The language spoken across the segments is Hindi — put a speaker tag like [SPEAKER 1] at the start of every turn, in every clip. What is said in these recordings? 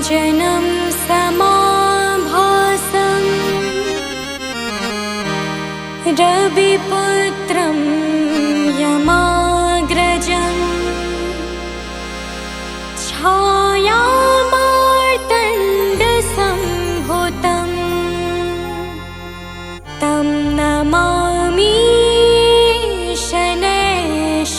[SPEAKER 1] नीलाञ्जनं समाभासं रविपुत्रं यमाग्रजं छायामार्तण्डसम्भूतं तं नमामि शनैश्वरम्।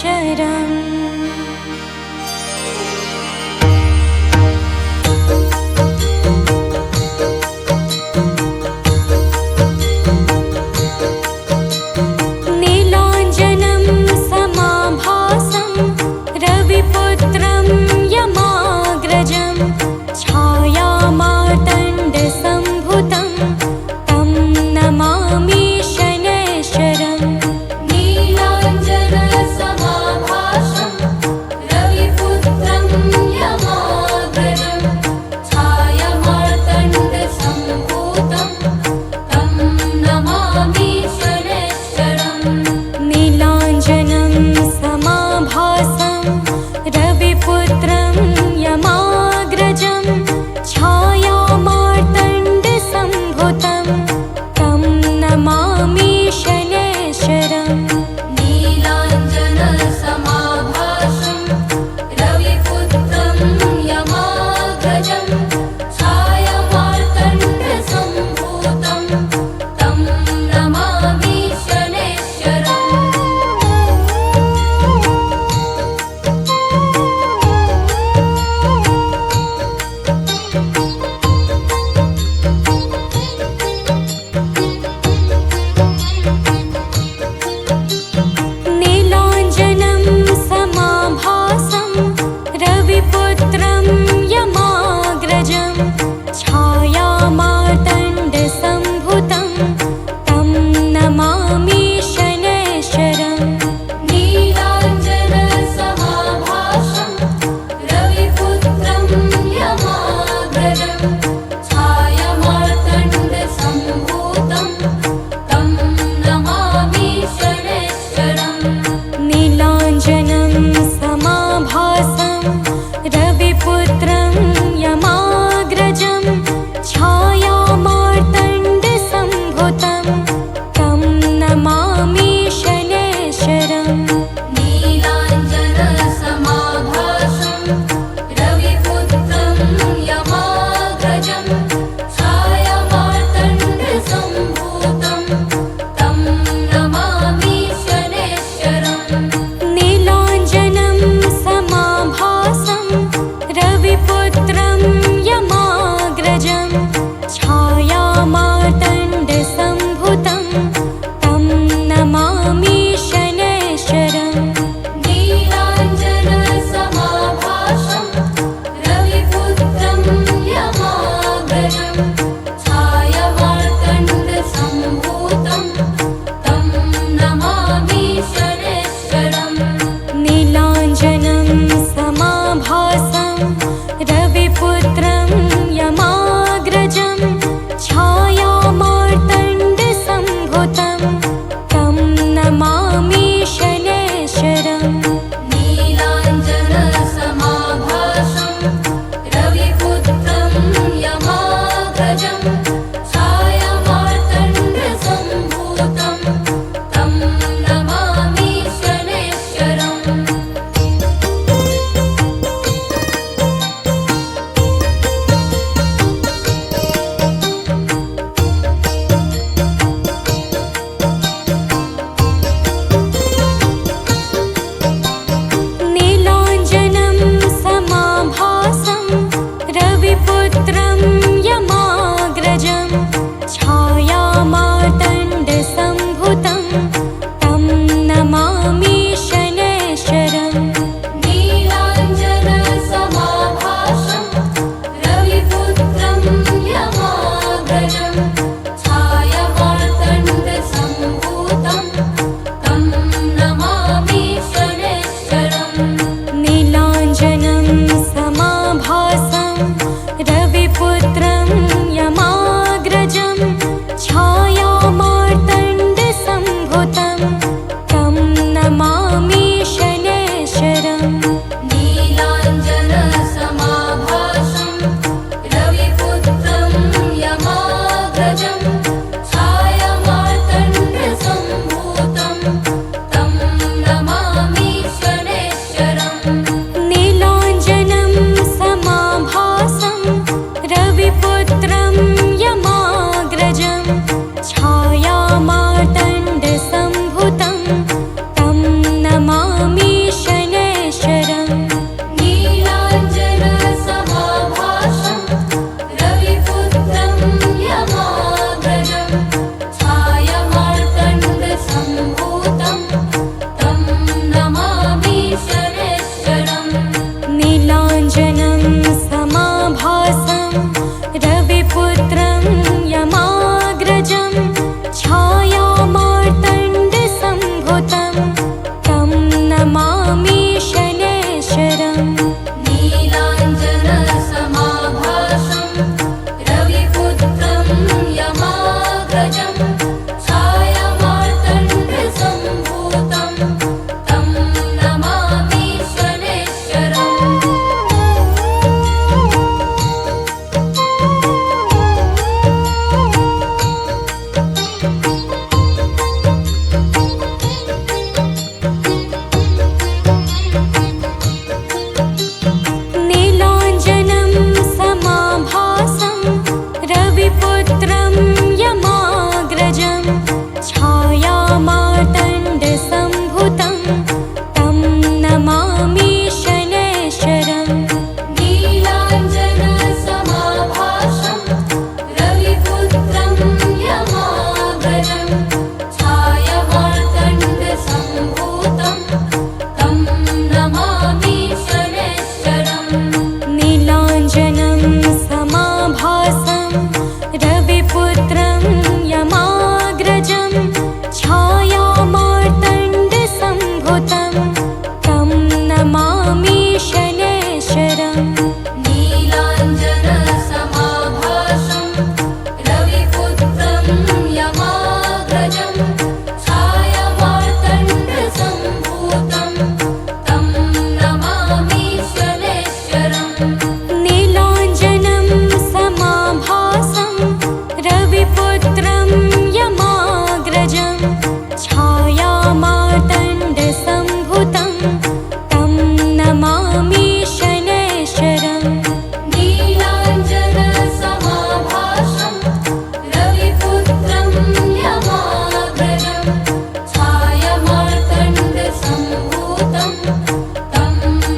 [SPEAKER 1] तं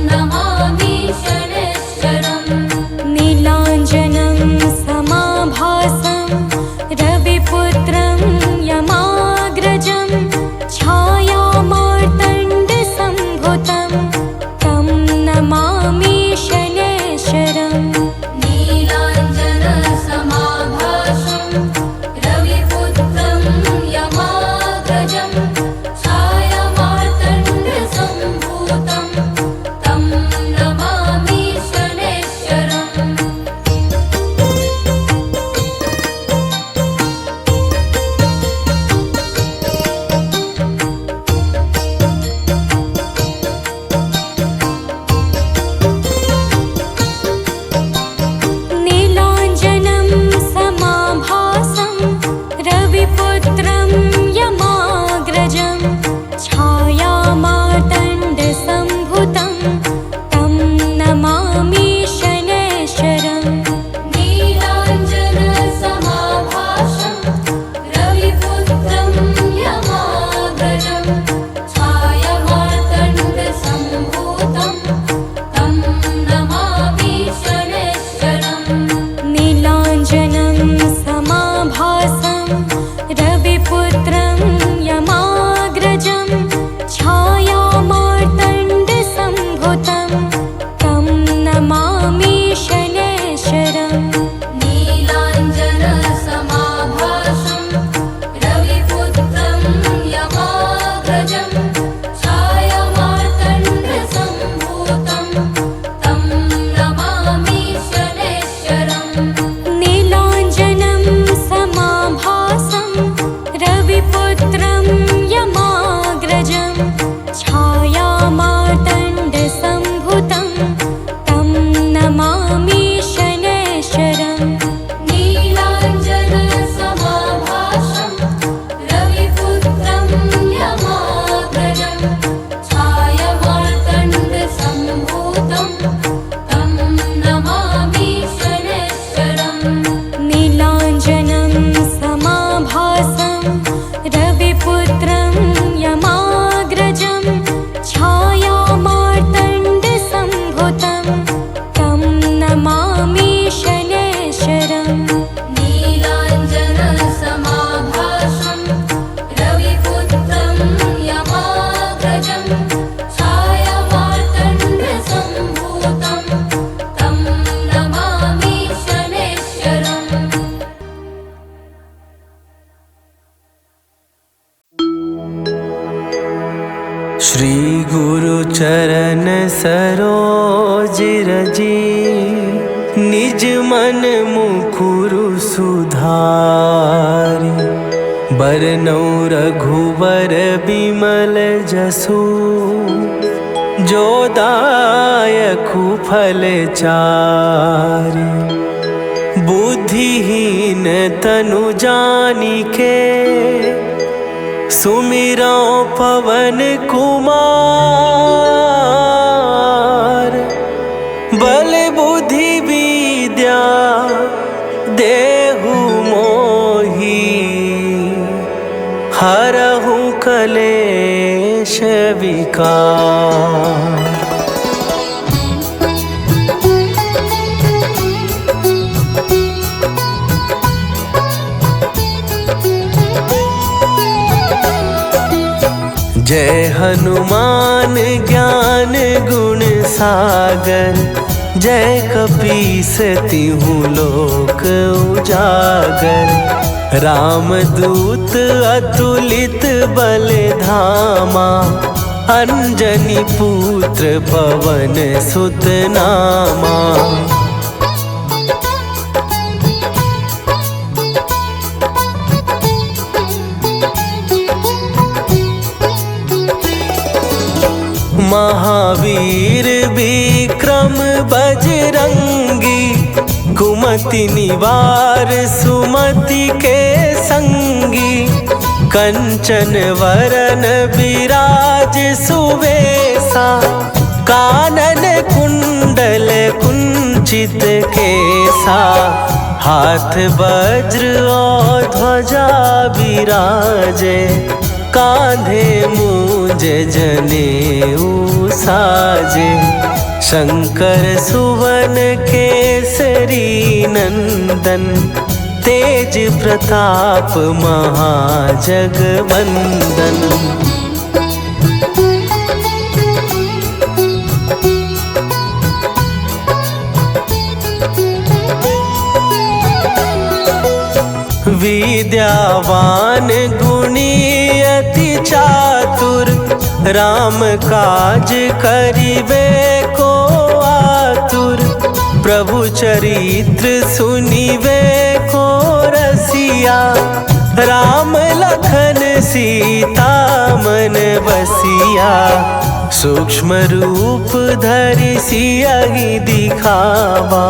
[SPEAKER 1] नमामि शनैश्चरम् नीलाञ्जनं समाभासं रविपुत्रं यमाग्रजं छायामार्तण्डसम्भुतं तं नमामि शनैश्चरम् नीलाञ्जनसमाभासं रविपुत्रं यमाग्रजं छायामार्तण्डसम्भूतं तं नमामि शनैश्चरम् नीलाञ्जनं समाभासं रविपुत्रं यमाग्रजं छायामार्तण्डसम्भुतं तं नमामि शनैश्चरम् नीलाञ्जनसमाभासं रविपुत्रं यमाग्रजं छायामार्तण्डसम्भूतं तं नमामि शनैश्चरम् नीलाञ्जनं समाभासं रविपुत्रं यमाग्रजं छायामार्तण्डसम्भुतं तं नमामि शनैश्चरम् नीलाञ्जनसमाभासं रविपुत्रं यमाग्रजं छायामार्तण्डसम्भूतं तं नमामि शनैश्चरम् नीलाञ्जनं समाभासं रविपुत्रं यमाग्रजं छायामार्तण्डसम्भुतं तं नमामि शनैश्चरम् नीलाञ्जनसमाभासं रविपुत्रं यमाग्रजं छायामार्तण्डसम्भूतं तं नमामि शनैश्चरम् नीलाञ्जनं समाभासं रविपुत्रं यमाग्रजं छायामार्तण्डसम्भुतं तं नमामि शनैश्चरम् नीलाञ्जनसमाभासं रविपुत्रं यमाग्रजं छायामार्तण्डसम्भूतं तं नमामि शनैश्चरम्
[SPEAKER 2] श्री गुरु चरण सरोज रजी निज मन मुकुरु सुधारी बरनौ रघुवर बिमल जसु जो दायकु फल चारि बुद्धिहीन तनु जानिके सुमिरो पवन कुमार बल बुद्धि विद्या देहु मोहि हरहु कलेश विकार। जय हनुमान ज्ञान गुण सागर जय कपीस तिहु लोक उजागर रामदूत अतुलित बल धामा अंजनी पुत्र पवन सुत नामा। महावीर विक्रम बजरंगी कुमति निवार सुमति के संगी कंचन वरन विराज सुवेशा कानन कुंडल कुंचित केसा हाथ वज्र और ध्वजा विराजे कांधे मूंज जनेऊ साजे, शंकर सुवन केसरी नंदन, तेज प्रताप महाजगवंदन। विद्यावान गुणी अति चातुर, राम काज करिबे को आतुर। प्रभु चरित्र सुनिबे को रसिया, राम लखन सीता मन बसिया। सूक्ष्म रूप धरि सियहि दिखावा,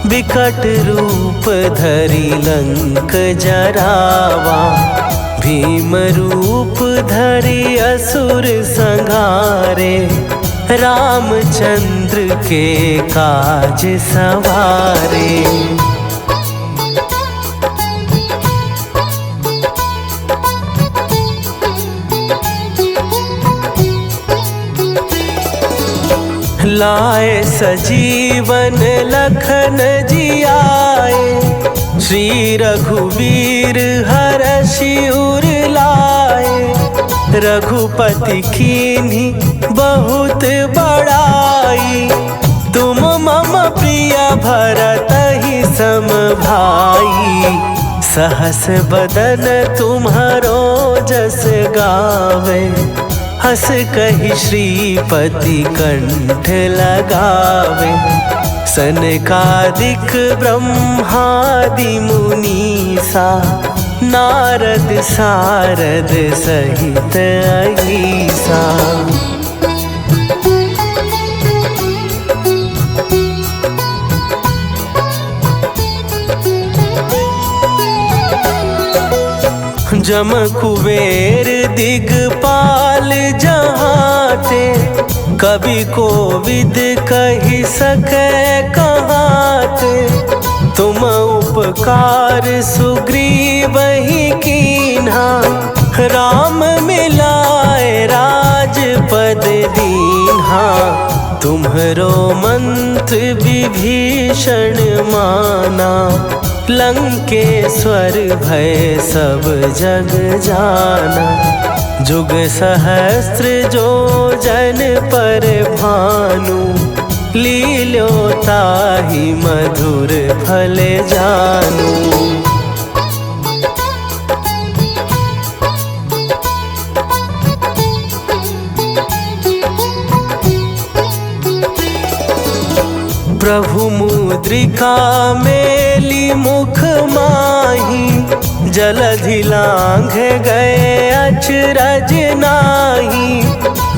[SPEAKER 2] विकट रूप धरि लंक जरावा। भीम रूप धरि असुर संहारे, रामचंद्र के काज सवारे। लाए सजीवन लखन जियाए, श्री रघुवीर हरषि उर लाए। रघुपति कीन्ही बहुत बड़ाई, तुम मम प्रिय भरतहि सम भाई। सहस बदन तुम्हरो जस गावे, हस कहि श्रीपति कंठ लगावे। सनकादिक ब्रह्मादि मुनीसा, नारद सारद सहित अहिसा। जम कुबेर दिगपाल जहाते, कवि कोविद कहि सकै कहाते। तुम उपकार सुग्रीवहि कीन्हा, राम मिलाए राजपद दीन्हा। तुम्हरो मंत्र विभीषण माना, लंकेश्वर भय सब जग जाना। जुग सहस्त्र जो जन पर भानु, लील्यो ताहि मधुर फल जानू। प्रभु मुद्रिका मेली मुख माही, जलधि लांघ गए अचरज नाही।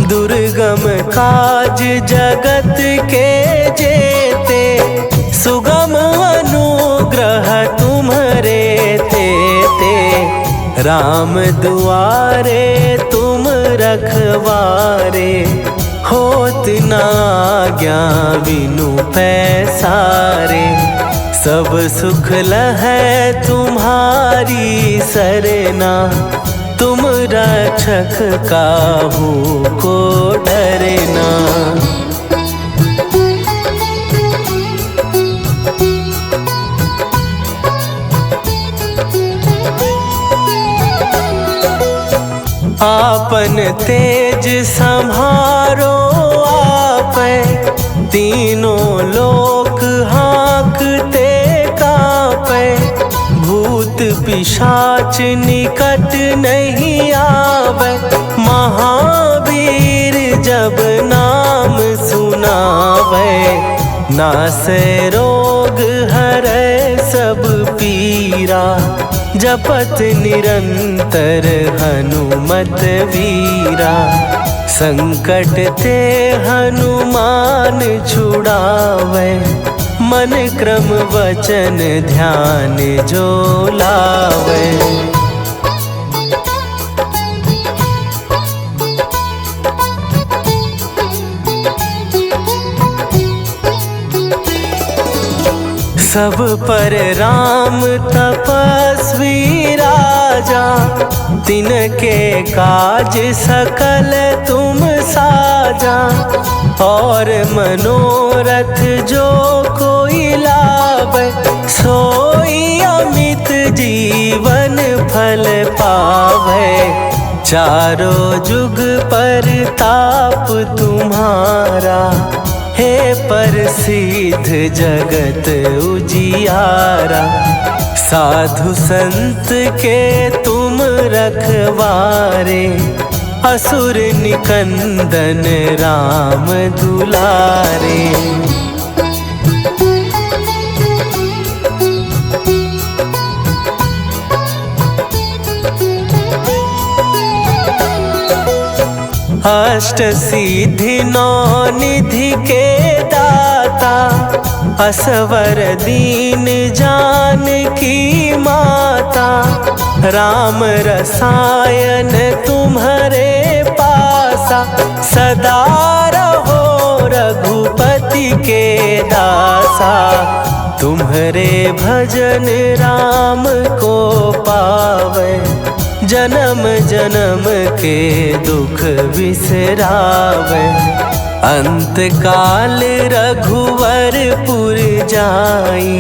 [SPEAKER 2] दुर्गम काज जगत के जेते, सुगम अनुग्रह तुम्हरे तेते। राम दुआरे तुम रखवारे, होत न आज्ञा बिनु पैसारे। सब सुख लहै तुम्हारी सरना, तुम रक्षक काहू को डरना। आपन तेज संभारो आपै, तीनों लोक हाँकते कांपै। भूत पिशाच निकट नहीं आवे, महावीर जब नाम सुनावे। नासै रोग हरै सब पीरा, जपत निरंतर हनुमत वीरा। संकट ते हनुमान छुड़ावे, मन क्रम वचन ध्यान जो लावे। सब पर राम तपस्वी राजा, तिनके काज सकल तुम साजा। और मनोरथ जो कोई लावे, सोई अमित जीवन फल पावे। चारों जुग पर ताप तुम्हारा, हे प्रसिद्ध जगत उजियारा। साधु संत के तुम रखवारे, असुर निकंदन राम दुलारे। अष्ट सिद्धि नौ निधि के दाता, असवर दीन जानकी माता। राम रसायन तुम्हारे पासा, सदा रहो रघुपति के दासा। तुम्हारे भजन राम को पावे, जन्म जन्म के दुख बिसरावे। अंत काल रघुवरपुर जाई,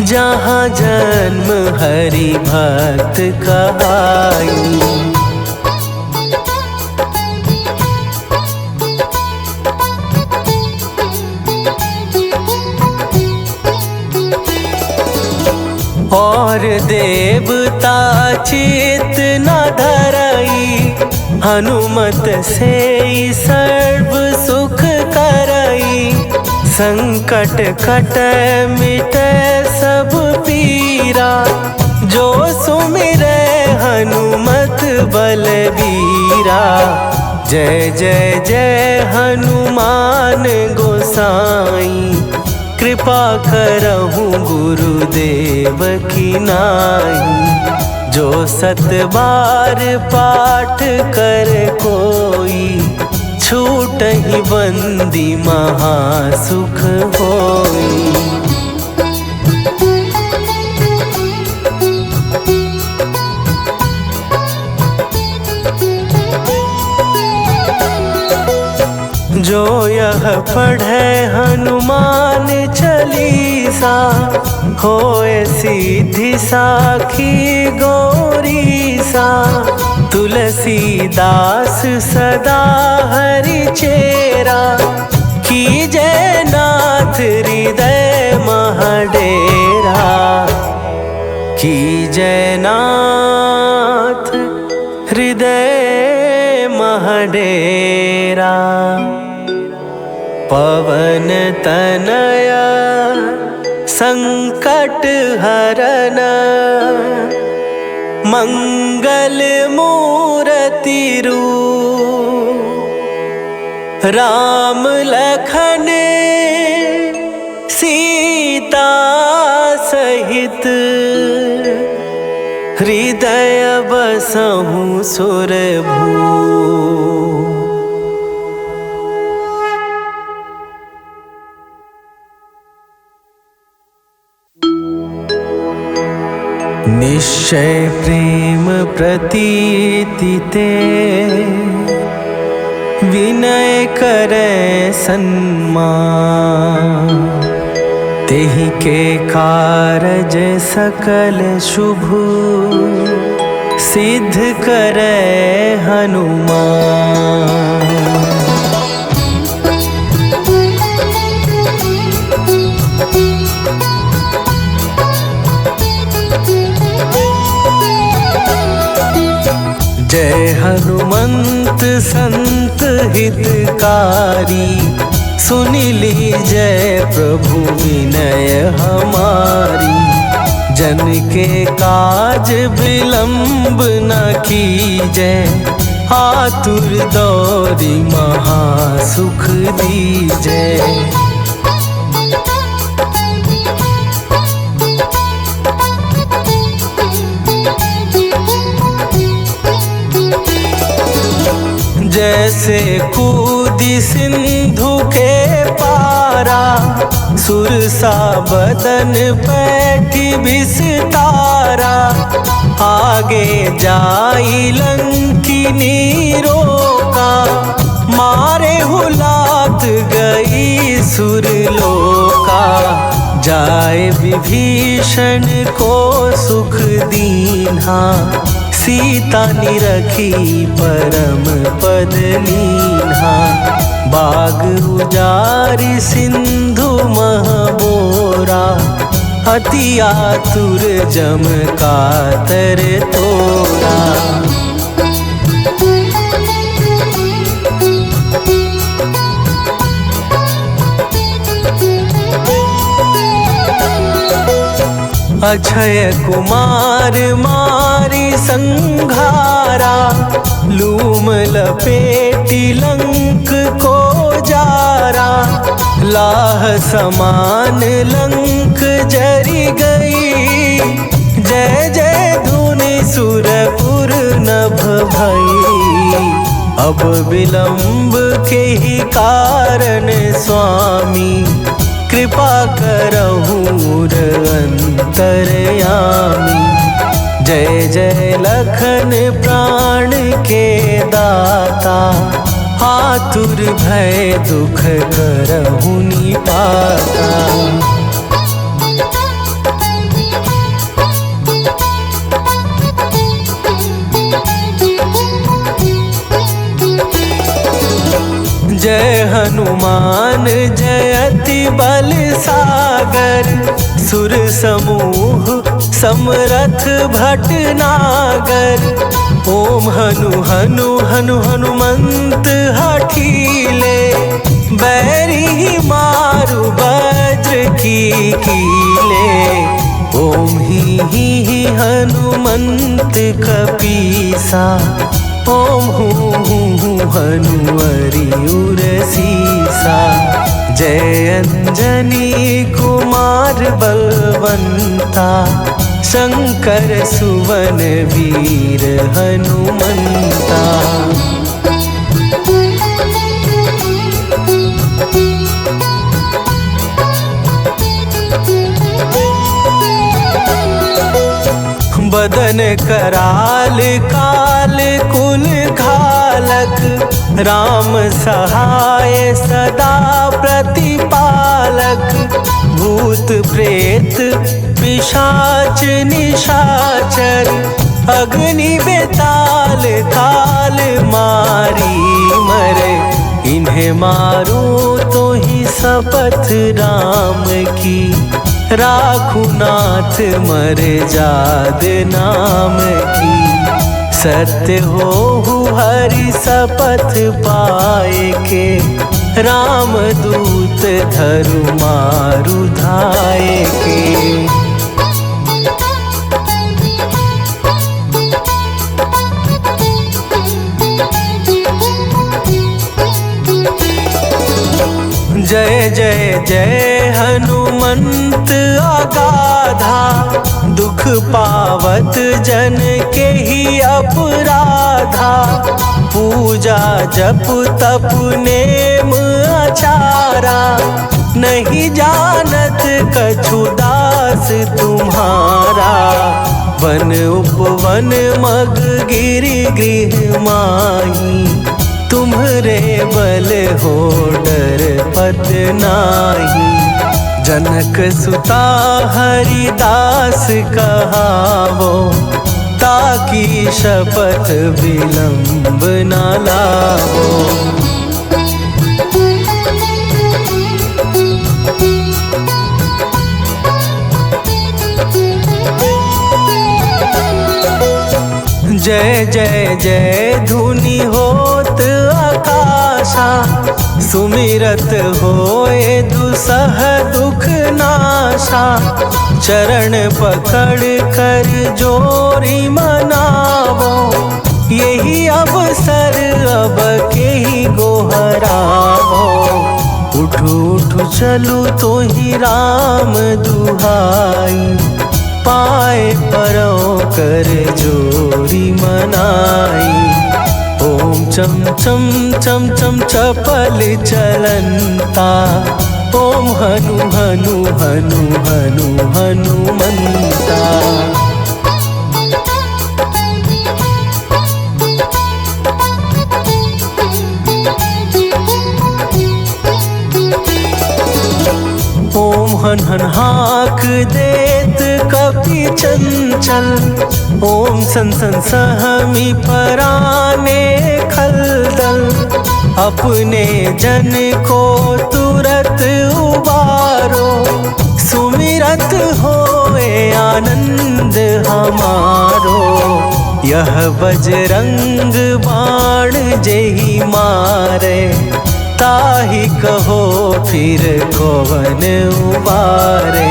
[SPEAKER 2] जहाँ जन्म हरि भक्त कहाई। और देवता चित न धरई, हनुमत से सर्व सुख करई। संकट कट मिट सब पीरा, जो सुमिरै हनुमत बलबीरा। जय जय जय हनुमान गोसाई, कृपा करहु गुरुदेव की नाई। जो सत बार पाठ कर कोई, छूटहि बंदी महासुख होई। जो यह पढ़े हनुमान चालीसा, होए सीधी साखी गौरीसा। तुलसीदास सदा हरि चेरा, कीजय नाथ हृदय महडेरा। कीजय नाथ हृदय महडेरा। पवन तनया संकट हरन, मंगल मूर्ति रूप। राम लखन सीता सहित, हृदय बसहु सुरभूप। निश्चय प्रेम प्रतीति ते, विनय करे सन्मान। तेहि के कारज सकल शुभ, सिद्ध करे हनुमान। जय हनुमंत संत हितकारी, सुनि लीजय प्रभु विनय हमारी। जन के काज विलंब न कीजय, आतुर दौरी महासुख दीजय। जैसे कूद कूदी सिंधु के पारा, सुरसा बदन बैठी बिस्तारा, आगे जाई लंकिनी रोका, मारे हुलात गई सुरलोका, जाए विभीषण को सुख दीन्हा, सीता निरखी परम पद लीन्हा, बाग उजारि सिंधु महबोरा, अति आतुर जम कातर तोरा। अक्षय कुमार मारी संघारा, लूम लपेटी लंक को जारा, लाह समान लंक जरी गई, जय जय धुनि सुरपुर नभ भई, अब विलंब के ही कारण स्वामी, कृपा करहूर अंतरयामी, जय जय लखन प्राण के दाता, आतुर भय दुख करहु निपाता। जय हनुमान जयति बल सागर, सुर समूह समरथ भटनागर, ओम हनु हनु हनु हनुमंत हठीले, बैरी मारु वज्र की कीले, ओम ही हनुमंत कपीसा, ओम हूँ हनुमरि उर सीसा, जय अंजनी कुमार बलवंता, शंकर सुवन वीर हनुमंता। बदन कराल काल कुल घालक, राम सहाय सदा प्रतिपालक, भूत प्रेत पिशाच निशाचर, अग्नि बेताल काल मारी मरे, इन्हें मारो तो ही शपथ राम की, राखू नाथ मर जाद नाम की, सत्य हो हरि शपथ पाए के, राम दूत धरु मारु धाए के। जय जय जय हनुमंत अगाधा, दुख पावत जन के ही अपराधा, पूजा जप तप नेम आचारा, नहीं जानत कछु दास तुम्हारा, वन उपवन मग गिरि गृह माही, तुम्हरे बल हो डर पत नाही, जनक सुता हरिदास कहावो, ताकि शपथ विलंब न लावो। जय जय जय धुनि होत आकाशा, सुमिरत होए दुसह दुख नाशा, चरण पकड़ कर जोरी मनावो, यही अवसर अब के ही गोहरावो, उठू उठू चलू तो ही राम दुहाई, पाए परों कर जोरी मनाई, ओ ओम चम चम चम चम चपल चलंता, ओम हनु हनु हनु हनु हनुमंता। ओम हन हन हाक देत कपि चंचल, ओम सन सन सहमी पराने खलदल। अपने जन को तुरत उबारो, सुमिरत होए आनंद हमारो। यह बजरंग बाण जेहि मारे, ताहि कहो फिर कौन उबारे।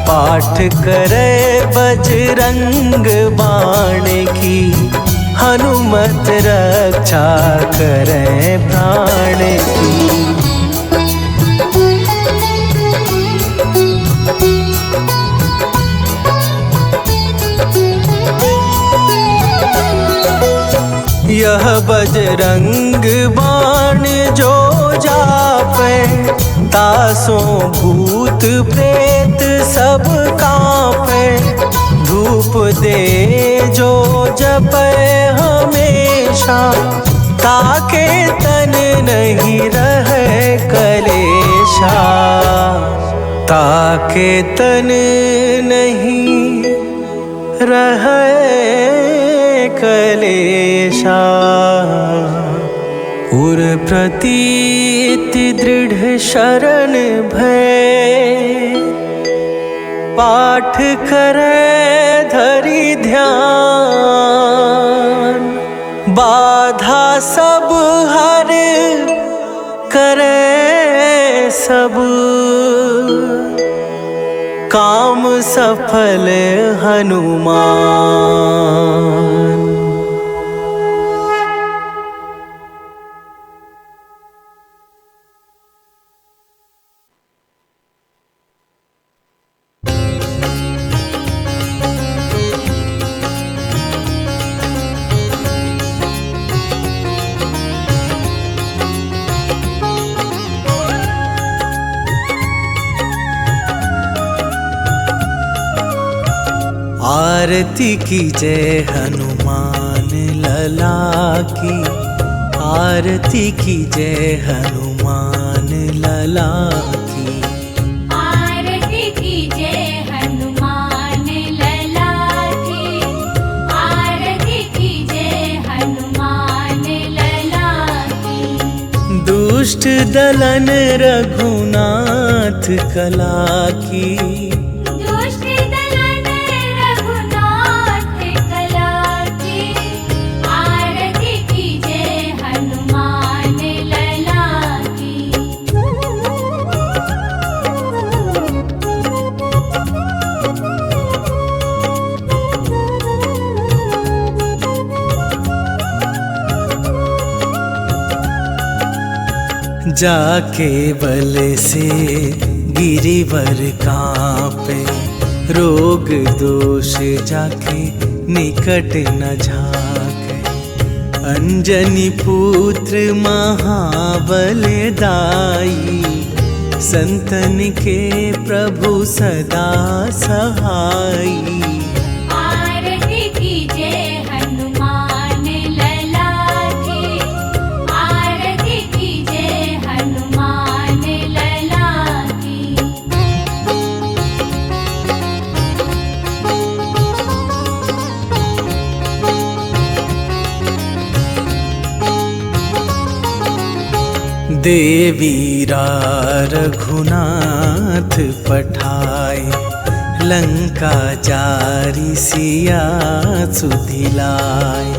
[SPEAKER 2] पाठ करे बजरंग बाण की, हनुमत रक्षा करे प्राण की। यह बजरंग बाण जो जापे, तासों भूत प्रेत सब कांपे। धूप दे जो जपे हमेशा, ताके तन नहीं रहे कलेशा। ताके तन नहीं रहे कलेशा। उर प्रतीति दृढ़ शरण भय, पाठ करे धरि ध्यान। बाधा सब हर करे सब, काम सफल हनुमान। आरती की जय हनुमान लला की, आरती की जय हनुमान लला की।
[SPEAKER 1] आरती की जय हनुमान लला की, आरती की जय हनुमान लला की।
[SPEAKER 2] दुष्ट दलन रघुनाथ कला की, जाके बल से गिरिवर कांपे, रोग दोष जाके निकट न झाके। अंजनी पुत्र महाबल दाई, संतन के प्रभु सदा सहाई।
[SPEAKER 1] आरती की जय हनुमान लला की, आरती की जय हनुमान लला की।
[SPEAKER 2] देवीरा रघुनाथ पठाए, लंका जारी सिया सुधिलाए।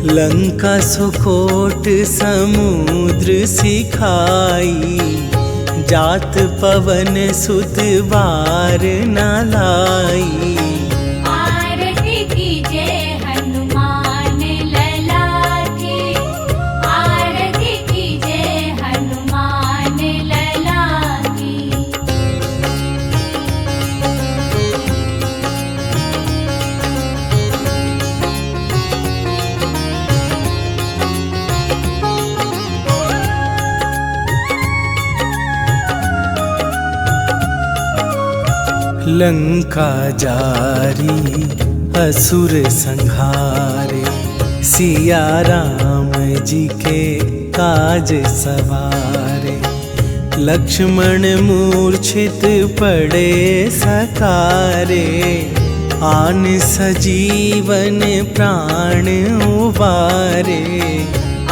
[SPEAKER 2] लंका सुकोट समुद्र सिखाई, जात पवन सुत बार न लाई।
[SPEAKER 1] आरती की जय हनुमान लला की, आरती की जय हनुमान लला की।
[SPEAKER 2] लंका जारी असुर संहारे, सिया राम जी के काज सवारे। लक्ष्मण मूर्छित पड़े सकारे, आन सजीवन प्राण उबारे।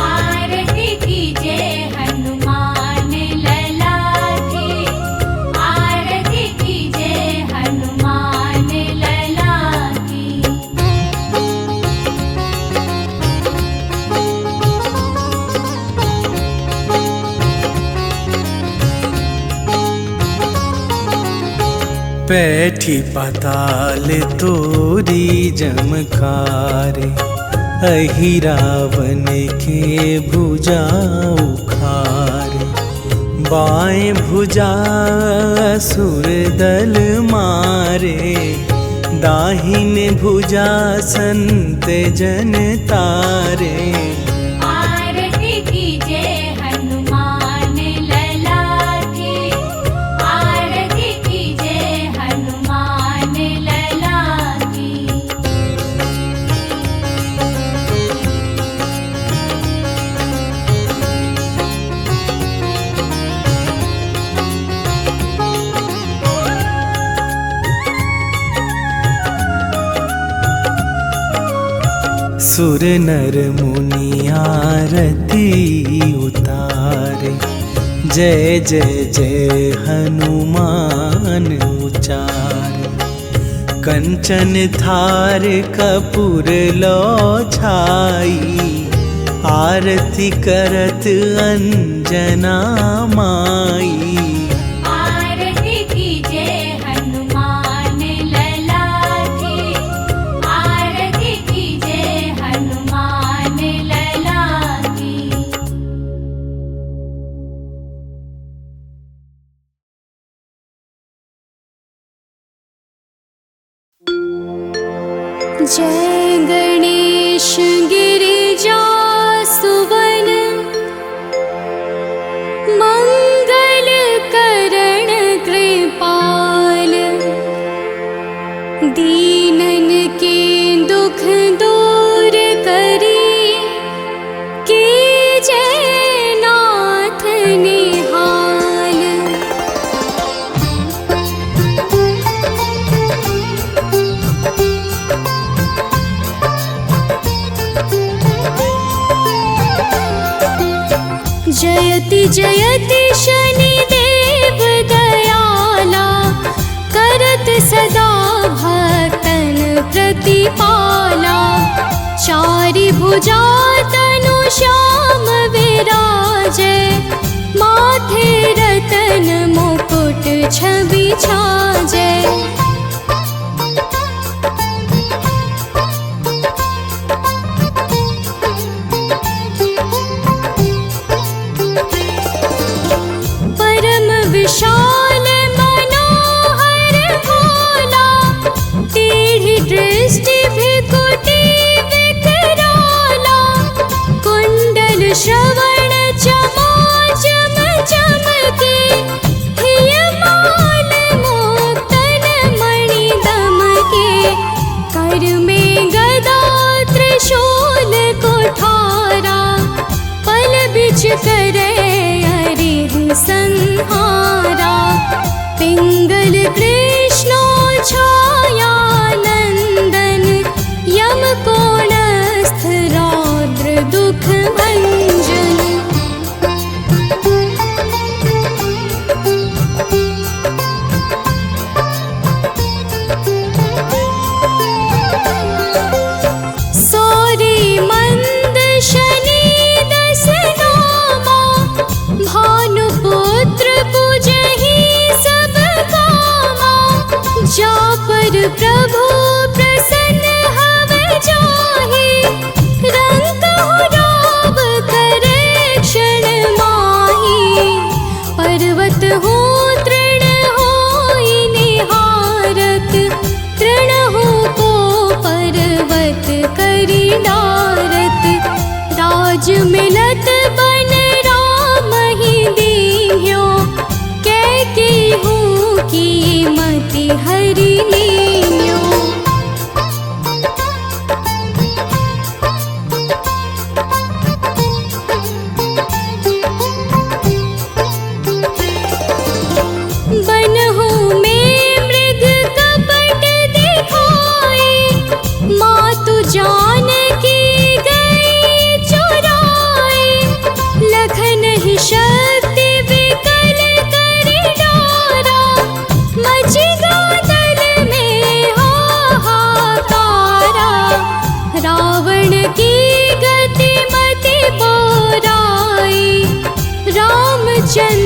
[SPEAKER 1] आरती कीजे हनुमान लला की, आरती कीजे हनुमान लला की।
[SPEAKER 2] बैठी पाताल तोरी जमकारे, अहि रावण के भुजा उखारे। बाएं भुजा असुर दल मारे, दाहिन भुजा संत जन तारे।
[SPEAKER 1] आरती कीजे हनुमान लला की, आरती कीजे हनुमान लला की।
[SPEAKER 2] सुर नर मुनि आरती उतारे, जय जय जय हनुमान उचारे। कंचन थार कपूर लो छाई, आरती करत अंजना माई।
[SPEAKER 1] आरती कीजे हनुमान लला की, आरती कीजे हनुमान लला की। जय गणेश गिरिजा सुवन, मंगल करण कृपाल। दीनन के दुख दूर करी, कीजे नाथ निहाल। जयति जयति शनिदेव दयाला, करत सदा भक्तन प्रतिपाला। चारि भुजा तनु श्याम विराजे, माथे रतन मुकुट छवि छाजे। विशाल मनोहर भोला, टेढ़ी दृष्टि भृकुटी विकराला। कुंडल श्रवण चमा चम चमके, हिय माल मुक्तन मणि दमके। कर में गदा त्रिशूल कुठारा, पल बिच करे संहारा। पिंगल कृष्णो छाया नंदन, यम कोणस्थ रौद्र दुख भंजन। सौरी मंद शनि दस नामा, भानुपुत्र पूजहि सब कामा। जा पर प्रभु प्रसन्न हव जाहि, रंकहु राव करे क्षण माहि। पर्वत हो तृण होई निहारत, तृणहु को पर्वत करि डारत। राज मिलत बन राम ही दीन्ह्यो, कैकेयी की मति हरि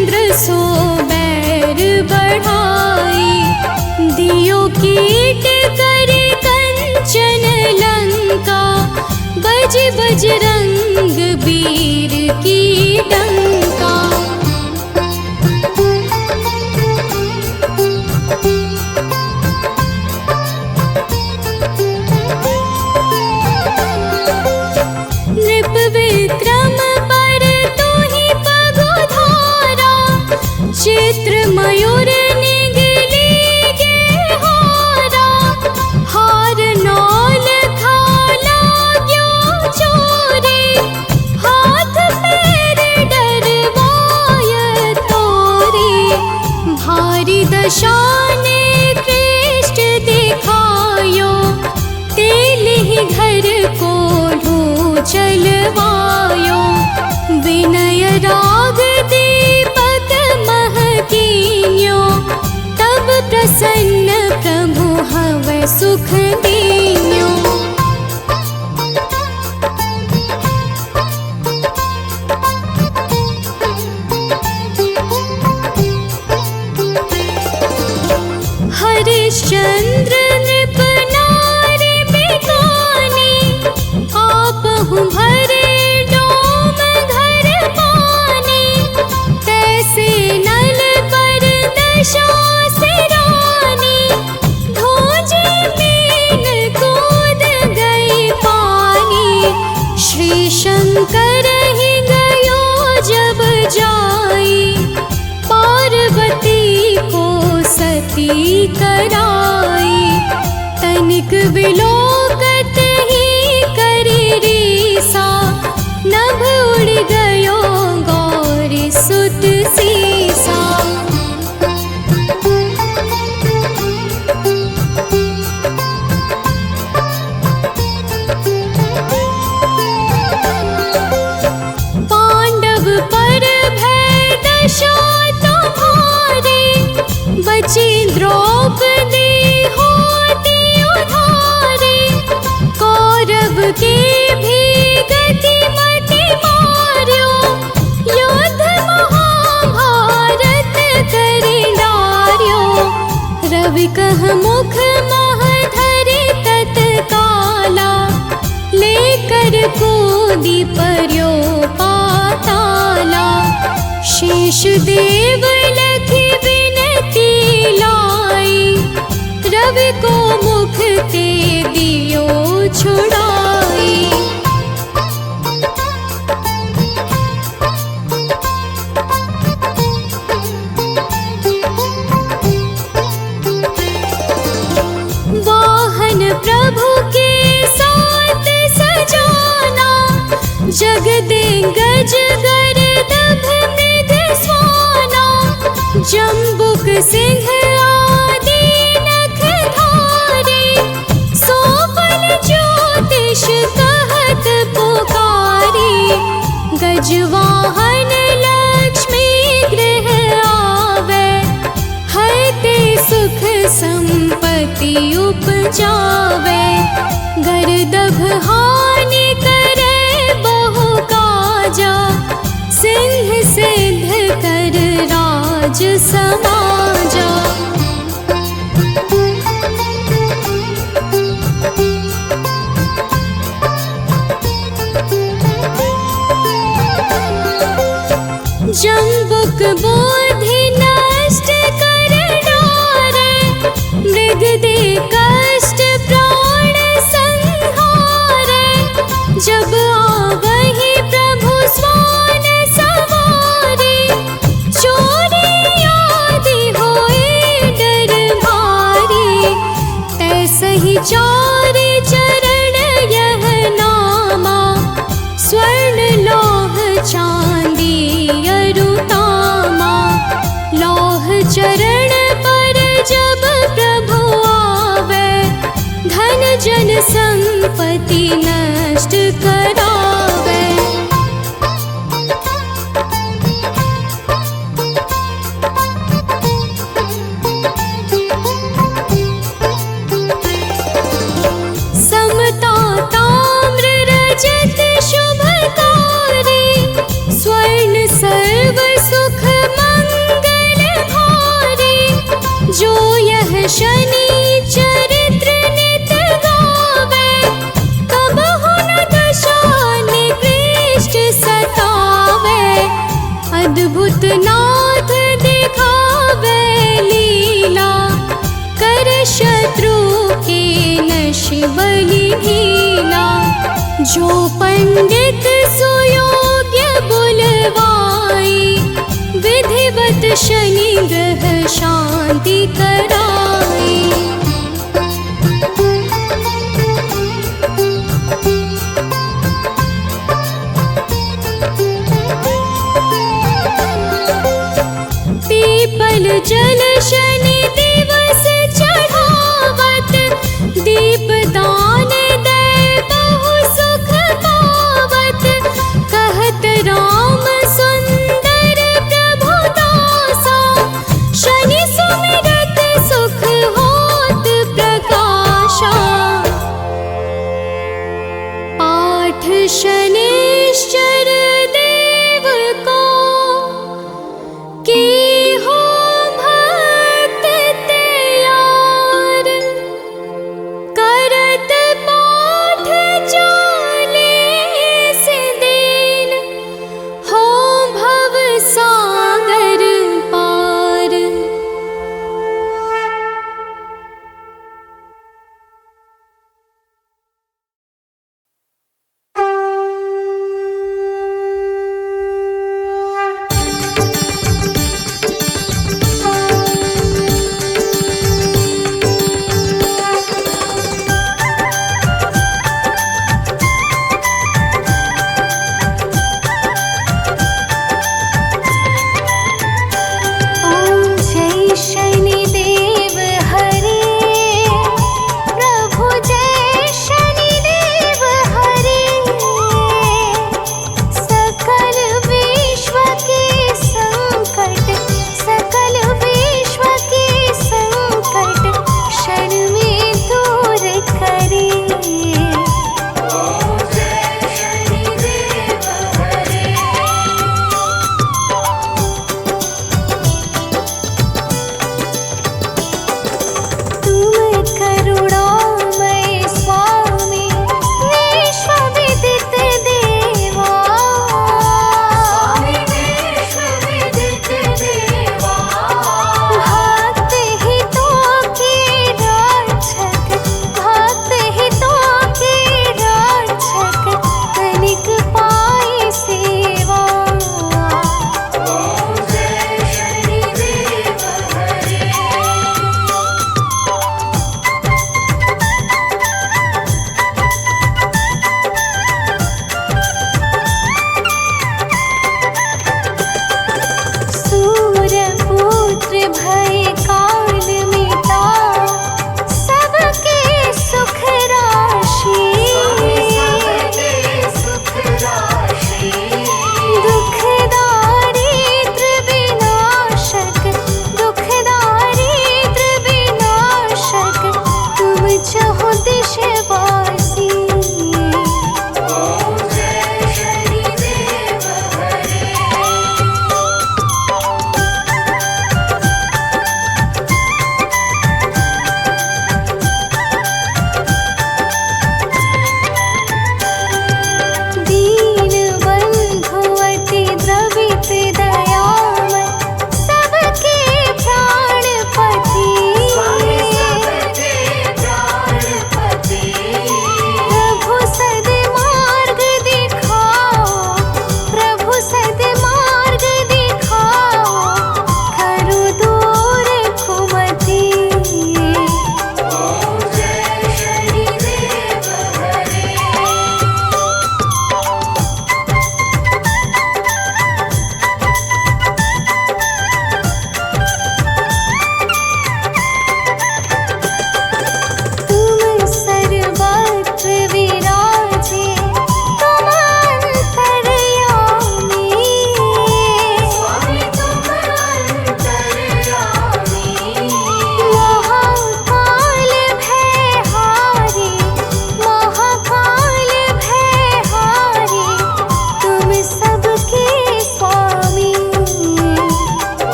[SPEAKER 1] चंद्र सो बैर बढ़ाई, दियो कीट करे कंचन लंका, बज बजरंग वीर की डंका। नृप विक्रम पर तू ही पगुधारा, चित्र मयूर निगली के हारा, हार नौल खाला क्यों चोरी, हाथ पैर डरवाय तोरी, भारी दशाने कृष्ट दिखायो, तेल ही घर को चलवायो, विनय राग दीपक महकीन्यो, तब प्रसन्न प्रभु हवै सुख दीन्यो। हरिश्चंद्र नृप नारी बिकानी, आपहु भरे डोम घर पानी, तैसे नल पर दशा सिरानी, धोजे मीन कूद गई पानी, श्री शंकर ही गयो जब जाई, पार्वती को सती कराई, तनिक विलोकत ही करी रीसा, नभ उड़ गयो गौरी सुत सीसा। पांडव पर भय दशा तुम्हारी, बची द्रौपदी होती उधारी, कौरव के भी गति मति मार्यो, युद्ध महाभारत करि डार्यो, रवि कह मुख मह धरि तत्काला, लेकर कूदी पर्यो पाताला, शेष देव लखी विनती लाई, रवि को मुख ते दियो छुड़ाई। वाहन प्रभु के साथ सजाना, जगदे गज गर्दभ मृग स्वाना, जम्बुक सिंह आदि नख धारे, सोफल ज्योतिष कहत पुकारी, गजवाहन लक्ष्मी गृह आवे, हरते सुख संपत्ति उपजावे, गर्दभ हानि करे बहु काजा, सिंह सिद्ध कर राज समाजा। जम्बुक बोधि नष्ट कर डारे, मृग दे कष्ट प्राण संहारे, जब आवहि प्रभु स्वान सवारे, चोरी आदि होए डर भारी, तैसहि चारि चरण यह नामा, स्वर्ण लौह चांदी अरुतामा, लौह चरण पर जब प्रभु आवे, धन जन संपत्ति नष्ट करावे। समता ताम्र रजत शुभकारी, स्वर्ण सर्व सुख जो पंडित सुयोग्य बुलवाई, विधिवत शनि ग्रह शांति कराई। पीपल जल शनि दिवस चढ़ावत, दीप दान दे बहु सुख पावत। कहत राम सुंदर प्रभु दासा, शनि सुमिरत सुख होत प्रकाशा। पाठ शनिश्चर देव को की हो भक्त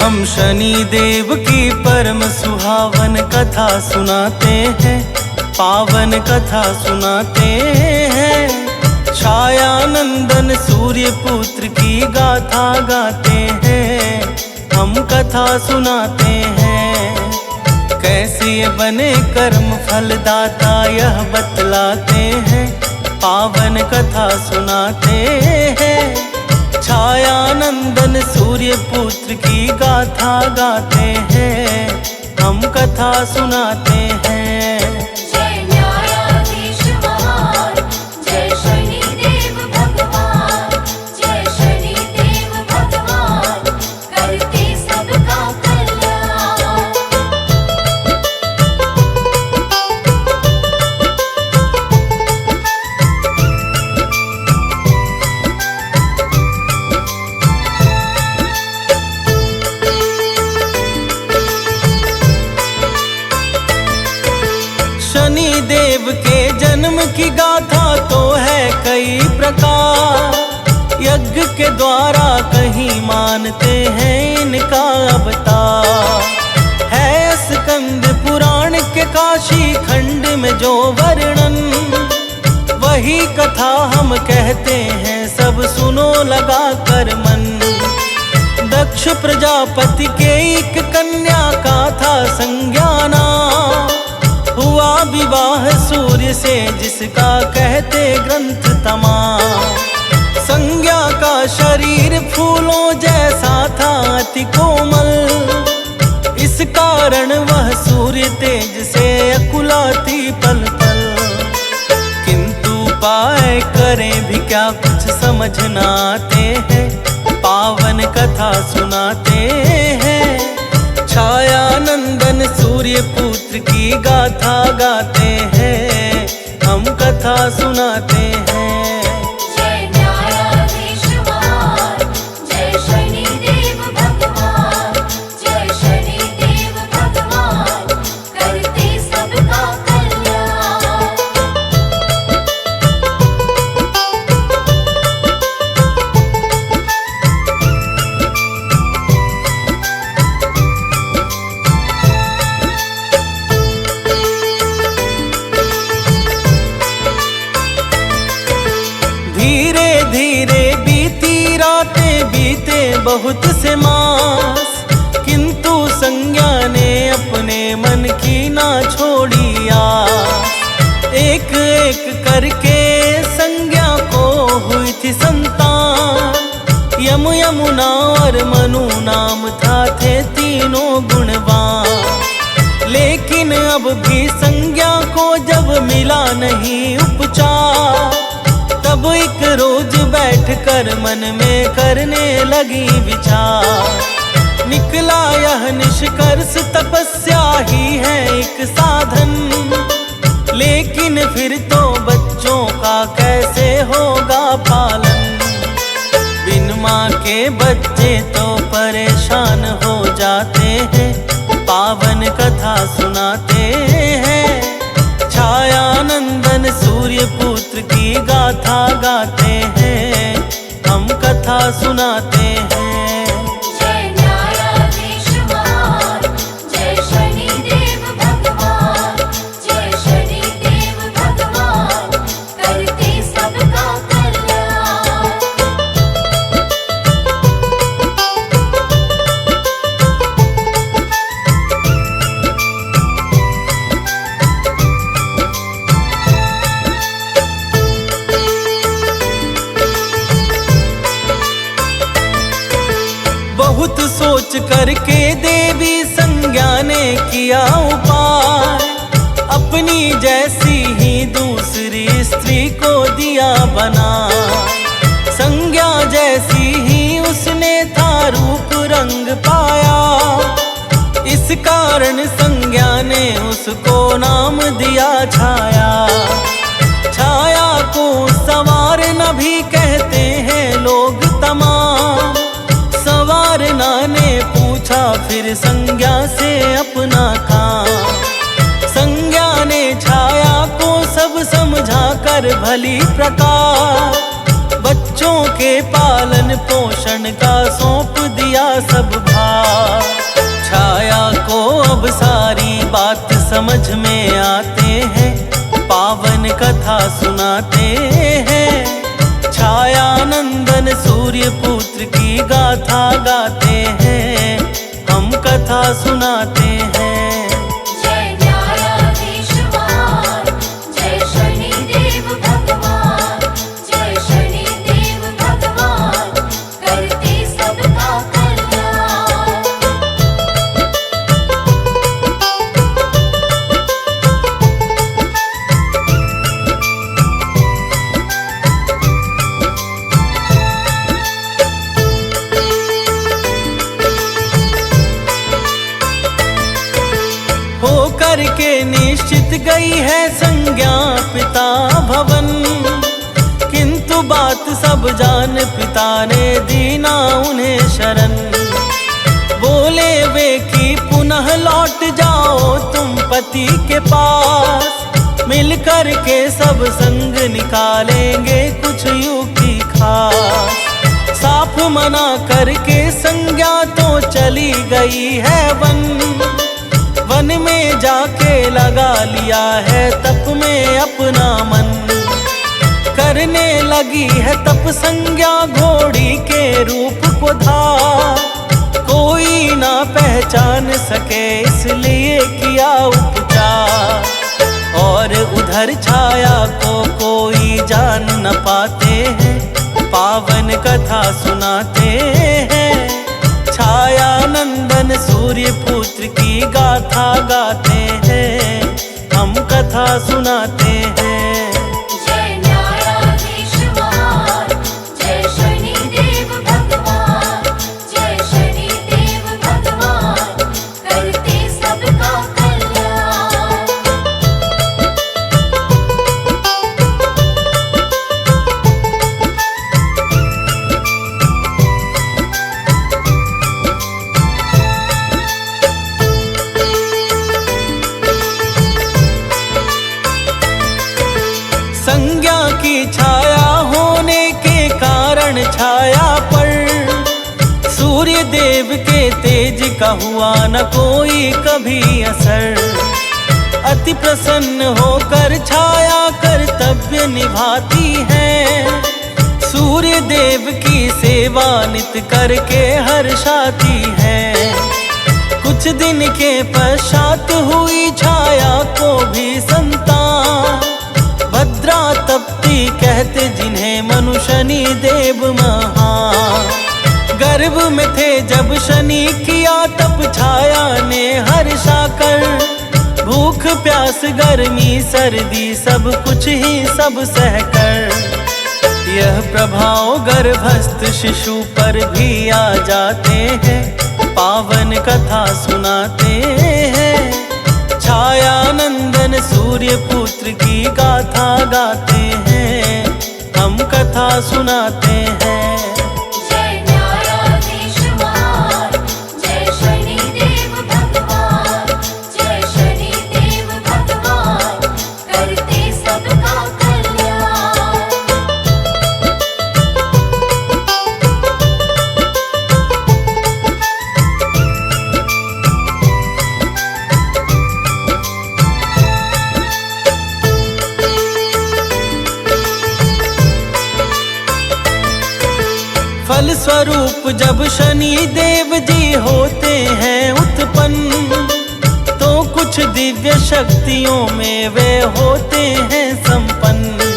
[SPEAKER 2] हम शनि देव की परम सुहावन कथा सुनाते हैं, पावन कथा सुनाते हैं। छाया नंदन सूर्य पुत्र की गाथा गाते हैं, हम कथा सुनाते हैं। कैसे बने कर्म फलदाता यह बतलाते हैं, पावन कथा सुनाते हैं। छाया नंदन सूर्य पुत्र की गाथा गाते हैं, हम कथा सुनाते हैं।
[SPEAKER 1] जय न्यायाधीश महान, जय शनिदेव भगवान, जय शनिदेव भगवान, करते सबका कल्याण।
[SPEAKER 2] शनि देव के जन्म की गाथा तो है कई प्रकार, यज्ञ के द्वारा कहीं मानते हैं इनका अवतार। है स्कंद पुराण के काशी खंड में जो वर्णन, वही कथा हम कहते हैं सब सुनो लगा कर मन। दक्ष प्रजापति के एक कन्या का था संज्ञाना, हुआ विवाह सूर्य से जिसका कहते ग्रंथ तमाम। संज्ञा का शरीर फूलों जैसा था अति कोमल, इस कारण वह सूर्य तेज से अकुलाती पल पल। किंतु उपाय करें भी क्या कुछ समझ न आते हैं, पावन कथा सुनाते हैं। छाया नंदन सूर्य पुत्र की गाथा गाते हैं, हम कथा सुनाते हैं।
[SPEAKER 1] जय न्यायाधीश महान, जय शनिदेव भगवान, जय शनिदेव भगवान, करते सबका कल्याण।
[SPEAKER 2] धीरे धीरे बीती रातें बीते बहुत से मास, किंतु संज्ञा ने अपने मन की ना छोड़ी आस। एक एक करके संज्ञा को हुई थी संतान, यम यमुना और मनु नाम था थे तीनों गुणवान। लेकिन अब भी संज्ञा को जब मिला नहीं उपचार, तब एक रोज बैठकर मन में करने लगी विचार। निकला यह निष्कर्ष तपस्या ही है एक साधन, लेकिन फिर तो बच्चों का कैसे होगा पालन। बिन माँ के बच्चे तो परेशान हो जाते हैं, पावन कथा सुनाते हैं। छाया नंदन सूर्य पुत्र की गाथा गाते हैं, हम कथा सुनाते हैं।
[SPEAKER 1] जय न्यायाधीश महान, जय शनिदेव भगवान, जय शनिदेव भगवान, करते सबका कल्याण।
[SPEAKER 2] बहुत सोच करके देवी संज्ञा ने किया उपाय, अपनी जैसी ही दूसरी स्त्री को दिया बना। संज्ञा जैसी ही उसने था रूप रंग पाया, इस कारण संज्ञा ने उसको नाम दिया छाया। छाया को संवारना भी कहते हैं लोग तमाम। संवारना ने पूछा फिर संज्ञा से अपना काम। संज्ञा ने छाया को सब समझा कर भली प्रकार, बच्चों भक्तों के पालन पोषण का सौंप दिया सब भार। छाया को अब सारी बात समझ में आते हैं, पावन कथा सुनाते हैं। छाया नंदन सूर्य पुत्र की गाथा गाते हैं, हम कथा सुनाते हैं।
[SPEAKER 1] जय न्यायाधीश महान, जय शनिदेव भगवान, जय शनिदेव भगवान, करते सबका कल्याण।
[SPEAKER 2] होकर के निश्चित गई है संज्ञा पिता भवन, किंतु बात सब जान पिता ने दीना उन्हें शरण। बोले वे कि पुनः लौट जाओ तुम पति के पास, मिलकर के सब संग निकालेंगे कुछ युक्ति खास। साफ मना करके संज्ञा तो चली गई है वन, वन में जाके लगा लिया है तप में अपना मन। करने लगी है तप संज्ञा घोड़ी के रूप को धार, कोई ना पहचान सके इसलिए किया उपचार। और उधर छाया को कोई जान न पाते हैं, पावन कथा सुनाते हैं। छाया नंदन सूर्य पुत्र की गाथा गाते हैं, हम कथा सुनाते हैं।
[SPEAKER 1] जय न्यायाधीश महान, जय शनिदेव भगवान, जय शनिदेव भगवान, करते सबका कल्याण।
[SPEAKER 2] संज्ञा की छाया होने के कारण छाया पर सूर्य देव के तेज का हुआ न कोई कभी असर। अति प्रसन्न होकर छाया कर्तव्य निभाती है, सूर्य देव की सेवा नित करके हर्षाती है। कुछ दिन के पश्चात हुई छाया को भी संतान, भद्रा तप्ती कहते जिन्हें मनु शनि देव महान। गर्भ में थे जब शनि किया तप छाया ने हर्षा कर, भूख प्यास गर्मी सर्दी सब कुछ ही सब सहकर। यह प्रभाव गर्भस्थ शिशु पर भी आ जाते हैं, पावन कथा सुनाते हैं। छाया नंदन सूर्य पुत्र की गाथा गाते हैं, हम कथा सुनाते हैं।
[SPEAKER 1] जय न्यायाधीश महान, जय शनिदेव भगवान, जय शनिदेव भगवान, करते सबका कल्याण।
[SPEAKER 2] फल स्वरूप जब शनि देव जी होते हैं उत्पन्न, तो कुछ दिव्य शक्तियों में वे होते हैं संपन्न।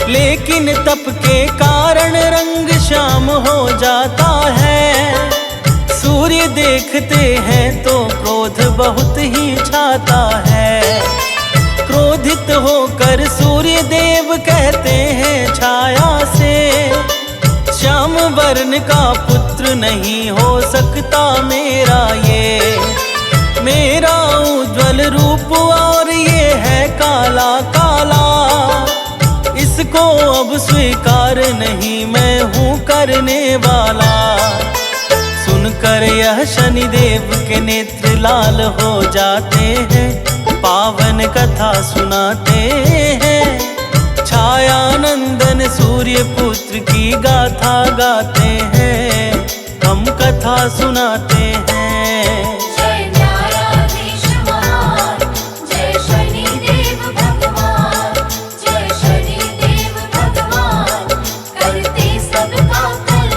[SPEAKER 2] लेकिन तप के कारण रंग श्याम हो जाता है, सूर्य देखते हैं तो क्रोध बहुत ही छाता है। क्रोधित होकर सूर्य देव कहते हैं छाया से, श्याम वर्ण का पुत्र नहीं हो सकता मेरा ये। मेरा उज्ज्वल रूप और ये है काला काला, इसको अब स्वीकार नहीं मैं हूँ करने वाला। सुनकर यह शनिदेव के नेत्र लाल हो जाते हैं, पावन कथा सुनाते हैं। छाया नंदन नंदन सूर्य पुत्र की गाथा गाते हैं, हम कथा सुनाते हैं।
[SPEAKER 1] जय न्यायाधीश महान, जय शनिदेव भगवान, जय शनिदेव भगवान, करते सबका कल्याण।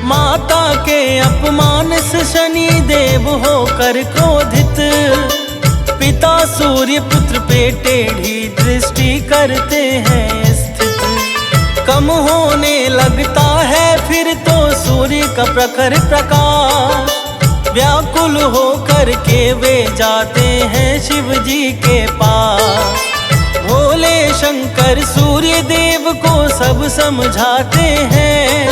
[SPEAKER 2] माता के अपमान से शनि देव होकर क्रोधित, पिता सूर्य पुत्र पे टेढ़ी दृष्टि करते हैं स्थित। कम होने लगता है फिर तो सूर्य का प्रखर प्रकाश, व्याकुल होकर के वे जाते हैं शिव जी के पास। भोले शंकर सूर्य देव को सब समझाते हैं,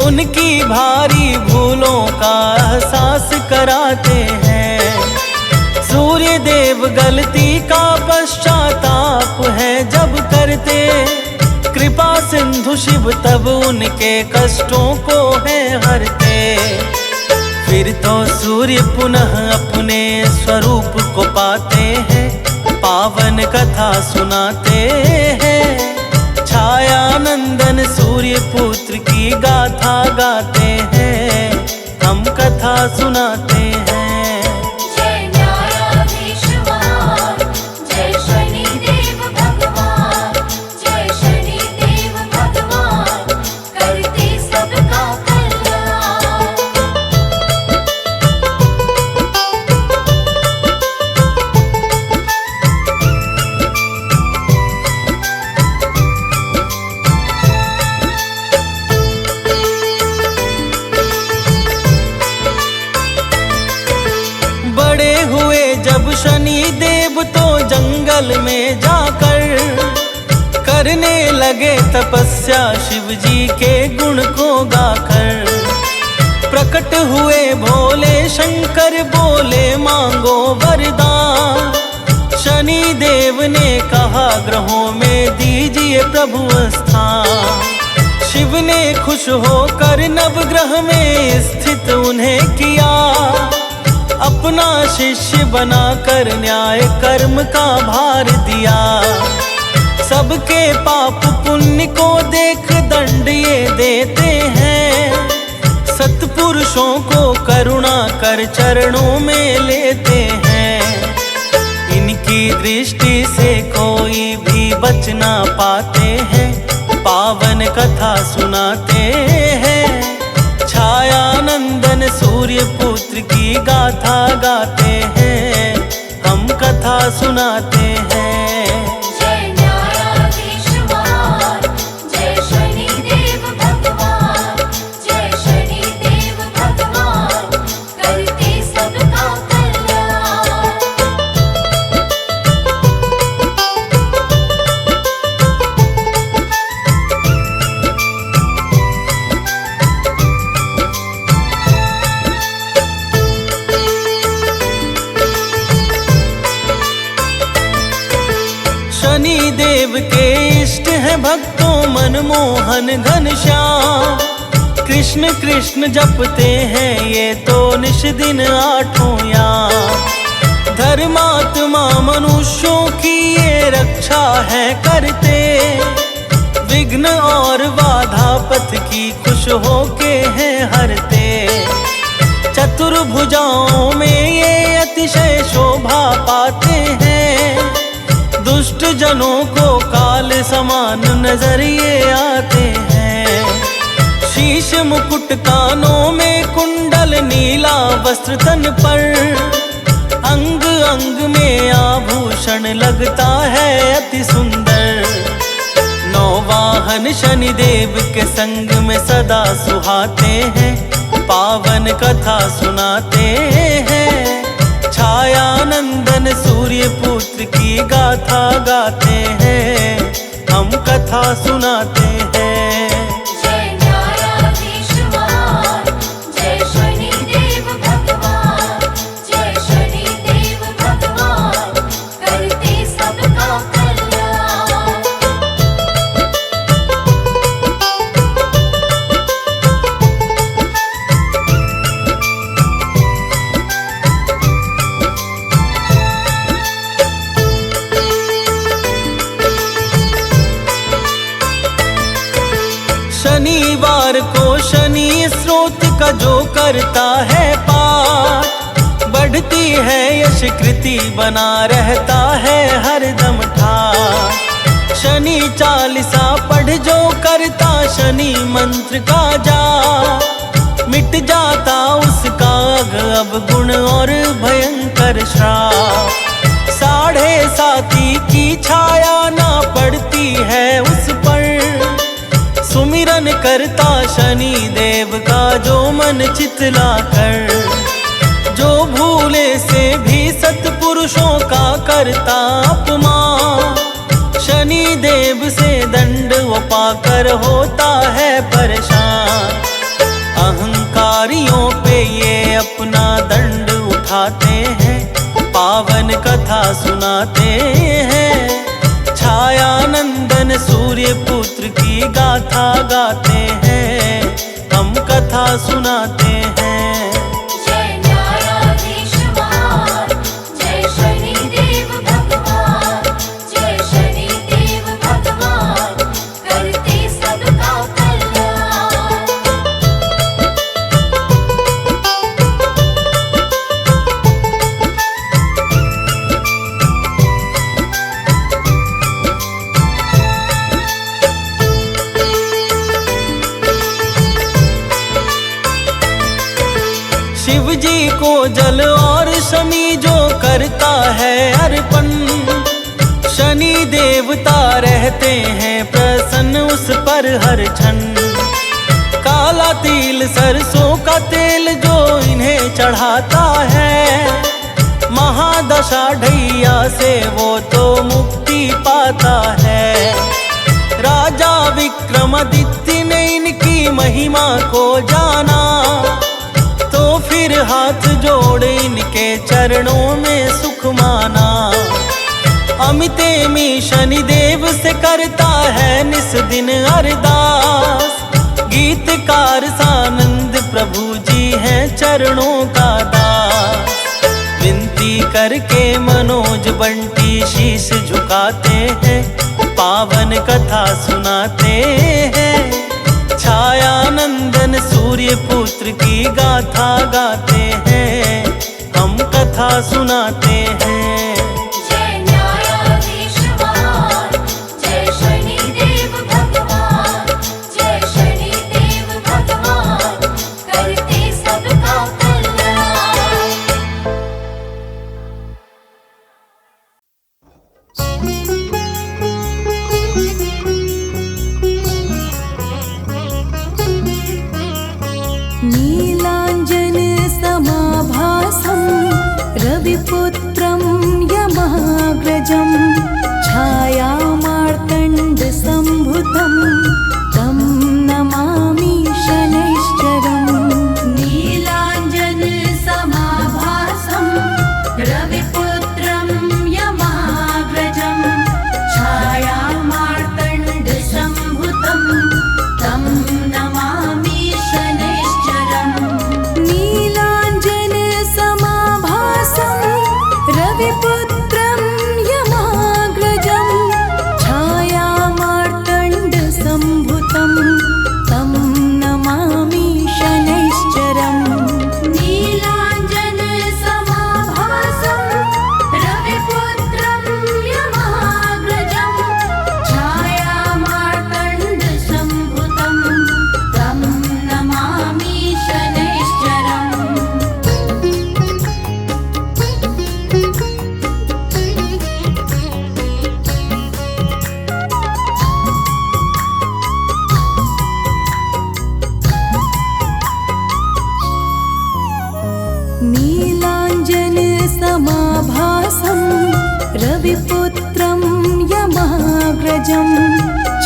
[SPEAKER 2] उनकी भारी भूलों का एहसास कराते हैं। सूर्य देव गलती का पश्चाताप है जब करते, कृपा सिंधु शिव तब उनके कष्टों को है हरते। फिर तो सूर्य पुनः अपने स्वरूप को पाते हैं, पावन कथा सुनाते हैं। छाया नंदन सूर्य पुत्र की गाथा गाते हैं, हम कथा सुनाते हैं।
[SPEAKER 1] जय न्यायाधीश महान, जय शनिदेव भगवान, जय शनिदेव भगवान, करते सबका कल्याण।
[SPEAKER 2] बड़े हुए जब शनि देव तो जंगल में जाकर करने लगे तपस्या शिव जी के गुण को गाकर। प्रकट हुए भोले शंकर बोले मांगो वरदान, शनि देव ने कहा ग्रहों में दीजिए प्रभु स्थान। शिव ने खुश होकर नवग्रह में स्थित उन्हें किया, अपना शिष्य बनाकर न्याय कर्म का भार दिया। सबके पाप पुण्य को देख दंड ये देते हैं, सत्पुरुषों को करुणा कर चरणों में लेते हैं। इनकी दृष्टि से कोई भी बच ना पाते हैं, पावन कथा सुनाते हैं। छाया नंदन सूर्य पुत्र की गाथा गाते हैं, हम कथा सुनाते हैं।
[SPEAKER 1] जय न्यायाधीश महान, जय शनिदेव भगवान, जय शनिदेव भगवान, करते सबका कल्याण।
[SPEAKER 2] शनि देव के इष्ट हैं भक्तों मनमोहन घनश्याम, कृष्ण कृष्ण जपते हैं ये तो निश दिन आठों याम। धर्मात्मा मनुष्यों की ये रक्षा है करते, विघ्न और बाधा पथ की खुश होके हैं हरते। चतुर्भुजाओं में ये अतिशय शोभा पाते हैं, दुष्ट जनों को काल समान नजर ये आते हैं। शीश मुकुट कानों में कुंडल नीला वस्त्र तन पर, अंग अंग में आभूषण लगता है अति सुंदर। नौ वाहन शनि देव के संग में सदा सुहाते हैं, पावन कथा सुनाते हैं। छाया नंदन सूर्य पुत्र की गाथा गाते हैं, हम कथा सुनाते हैं।
[SPEAKER 1] जय न्यायाधीश महान, जय शनिदेव भगवान, जय शनिदेव भगवान, करते सबका
[SPEAKER 2] सोमवार को शनि स्रोत का जो करता है पाठ, बढ़ती है यश कृति बना रहता है हरदम ठाठ। शनि चालीसा पढ़ जो करता शनि मंत्र का जाप, मिट जाता उसका अब गुण और भयंकर श्राप। 7.5 की छाया ना पड़ती है उस पर, सुमिरन करता शनि देव का जो मन चितला कर। जो भूले से भी सत्पुरुषों का करता अपमान, शनि देव से दंड वो पाकर होता है परेशान। अहंकारियों पे ये अपना दंड उठाते हैं, पावन कथा सुनाते हैं। छाया नंदन सूर्य पुत्र की गाथा गाते हैं, हम कथा सुनाते हैं।
[SPEAKER 1] जय न्यायाधीश महान, जय शनि देव भगवान, जय शनि देव भगवान, करते सबका कल्याण।
[SPEAKER 2] शिव जी को जल और शनि जो करता है अर्पण, शनि देवता रहते हैं प्रसन्न उस पर हर क्षण। काला तिल सरसों का तेल जो इन्हें चढ़ाता है, महादशा ढैया से वो तो मुक्ति पाता है। राजा विक्रमादित्य ने इनकी महिमा को जाना, तो फिर हाथ जोड़ इनके चरणों में सुख माना। अमितेमी शनि देव से करता है निस दिन अरदास, गीतकार सानंद प्रभु जी हैं चरणों का दास। विनती करके मनोज बंटी शीश झुकाते हैं, पावन कथा सुनाते हैं। छाया नंदन सूर्य पुत्र की गाथा गाते हैं, हम कथा सुनाते हैं।
[SPEAKER 1] जय न्यायाधीश महान, जय शनि देव भगवान, जय शनि देव भगवान, करते सबका कल्याण।
[SPEAKER 3] नीलाञ्जन समाभासं रविपुत्रं यमाग्रजं, छायामार्तण्डसम्भुतं तं नमामि शनैश्चरम्। नीलाञ्जन समाभासं रविपुत्रं यमाग्रजं, छायामार्तण्डसम्भुतं तं नमामि शनैश्चरम्। नीलाञ्जन समाभासं रविपुत्रं यमाग्रजं, छायामार्तण्डसम्भुतं तं नमामि शनैश्चरम्। नीलाञ्जन समाभासं रविपुत्रं यमाग्रजं, छायामार्तण्डसम्भुतं तं नमामि शनैश्चरम्। नीलाञ्जन समाभासं रविपुत्रं यमाग्रजं,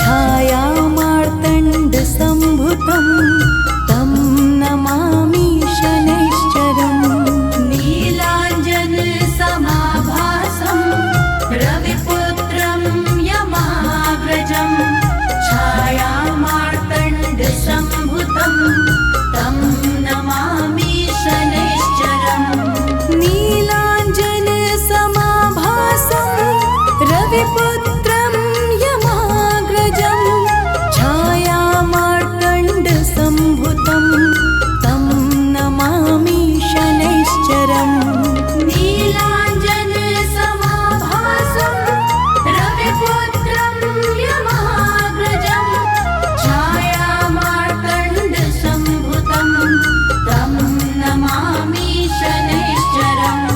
[SPEAKER 3] छायामार्तण्डसम्भुतं तं नमामि शनैश्चरम्। नीलाञ्जन समाभासं रविपुत्रं यमाग्रजं, छायामार्तण्डसम्भुतं तं नमामि शनैश्चरम्। नीलाञ्जन समाभासं रविपुत्रं यमाग्रजं, छायामार्तण्डसम्भुतं ब्रह्माण्डसम्भूतं तं नमामि शनैश्चरम् नीलाञ्जनसमाभासं रविपुत्रं यमहाग्रजं छायामार्तण्डसम्भूतं तं नमामि शनैश्चरम्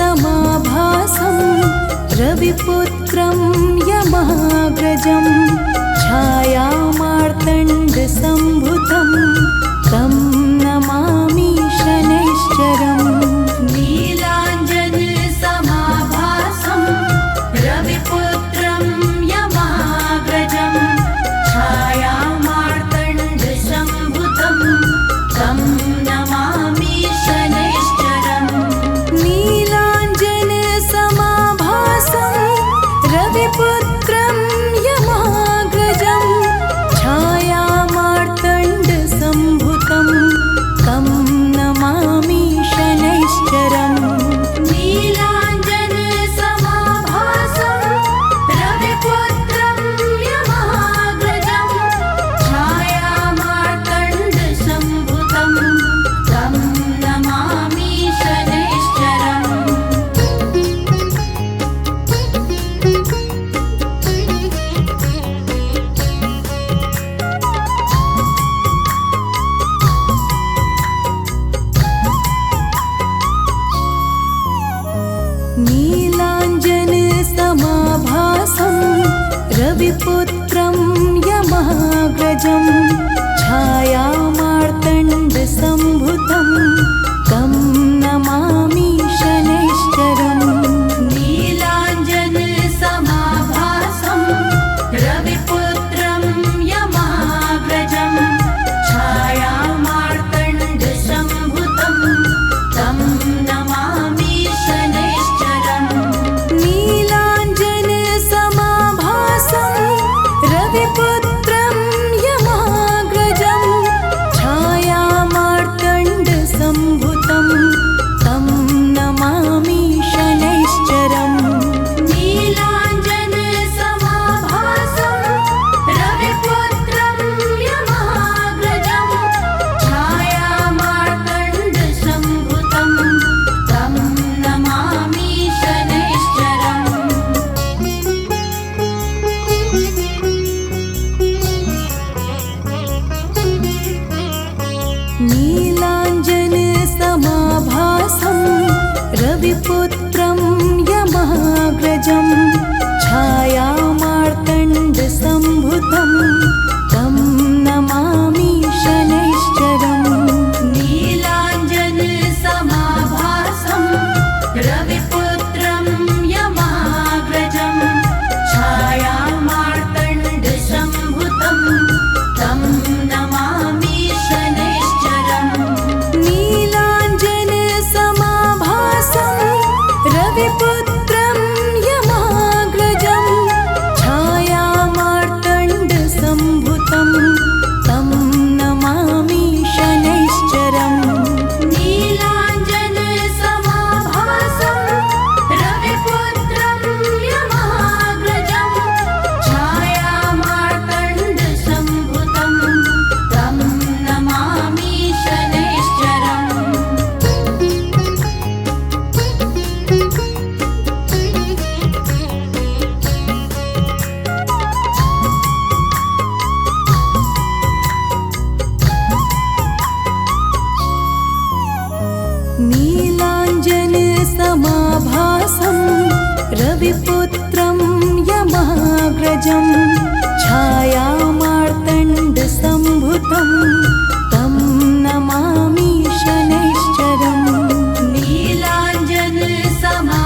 [SPEAKER 3] नीलाञ्जनसमाभासं रविपुत्रं यमहाग्रजं छायामार्तण्डसम्भूतं तं नमामि शनैश्चरम् नीलाञ्जनसमाभासं रविपुत्रं यमहाग्रजं छायामार्तण्डसम्भूतं तं नमामि शनैश्चरम् नीलाञ्जनसमाभासं रविपुत्रं यमहाग्रजं छायामार्तण्डसम्भूतं तं नमामि शनैश्चरम् नीलाञ्जनसमाभासं रविपुत्रं यमहाग्रजं छायामार्तण्डसम्भूतं तं नमामि शनैश्चरम् नीलाञ्जनसमाभासं रविपुत्रं यमहाग्रजं छायामार्तण्डसम्भूतं तं नमामि शनैश्चरम् नीलाञ्जनसमाभासं रविपुत्रं यमहाग्रजं छायामार्तण्डसम्भूतं तं नमामि शनैश्चरम् नीलाञ्जनसमाभासं रविपुत्रं यमहाग्रजं छायामार्तण्डसम्भूतं तं नमामि शनैश्चरम् नीलाञ्जनसमाभासं रविपुत्रं यमहाग्रजं छायामार्तण्डसम्भूतं तं नमामि शनैश्चरम् नीलाञ्जनसमाभासं रविपुत्रं यमहाग्रजं छायामार्तण्डसम्भूतं तं नमामि शनैश्चरम् नीलाञ्जनसमाभासं रविपुत्रं यमहाग्रजं छायामार्तण्डसम्भूतं तं नमामि शनैश्चरम् नीलाञ्जनसमाभासं रविपुत्रं यमहाग्रजं छायामार्तण्डसम्भूतं तं नमामि शनैश्चरम् नीलाञ्जनसमाभासं रविपुत्रं यमहाग्रजं छायामार्तण्डसम्भूतं तं नमामि शनैश्चरम् नीलाञ्जनसमाभासं रविपुत्रं यमहाग्रजं छायामार्तण्डसम्भूतं तं नमामि शनैश्चरम् नीलाञ्जनसमाभासं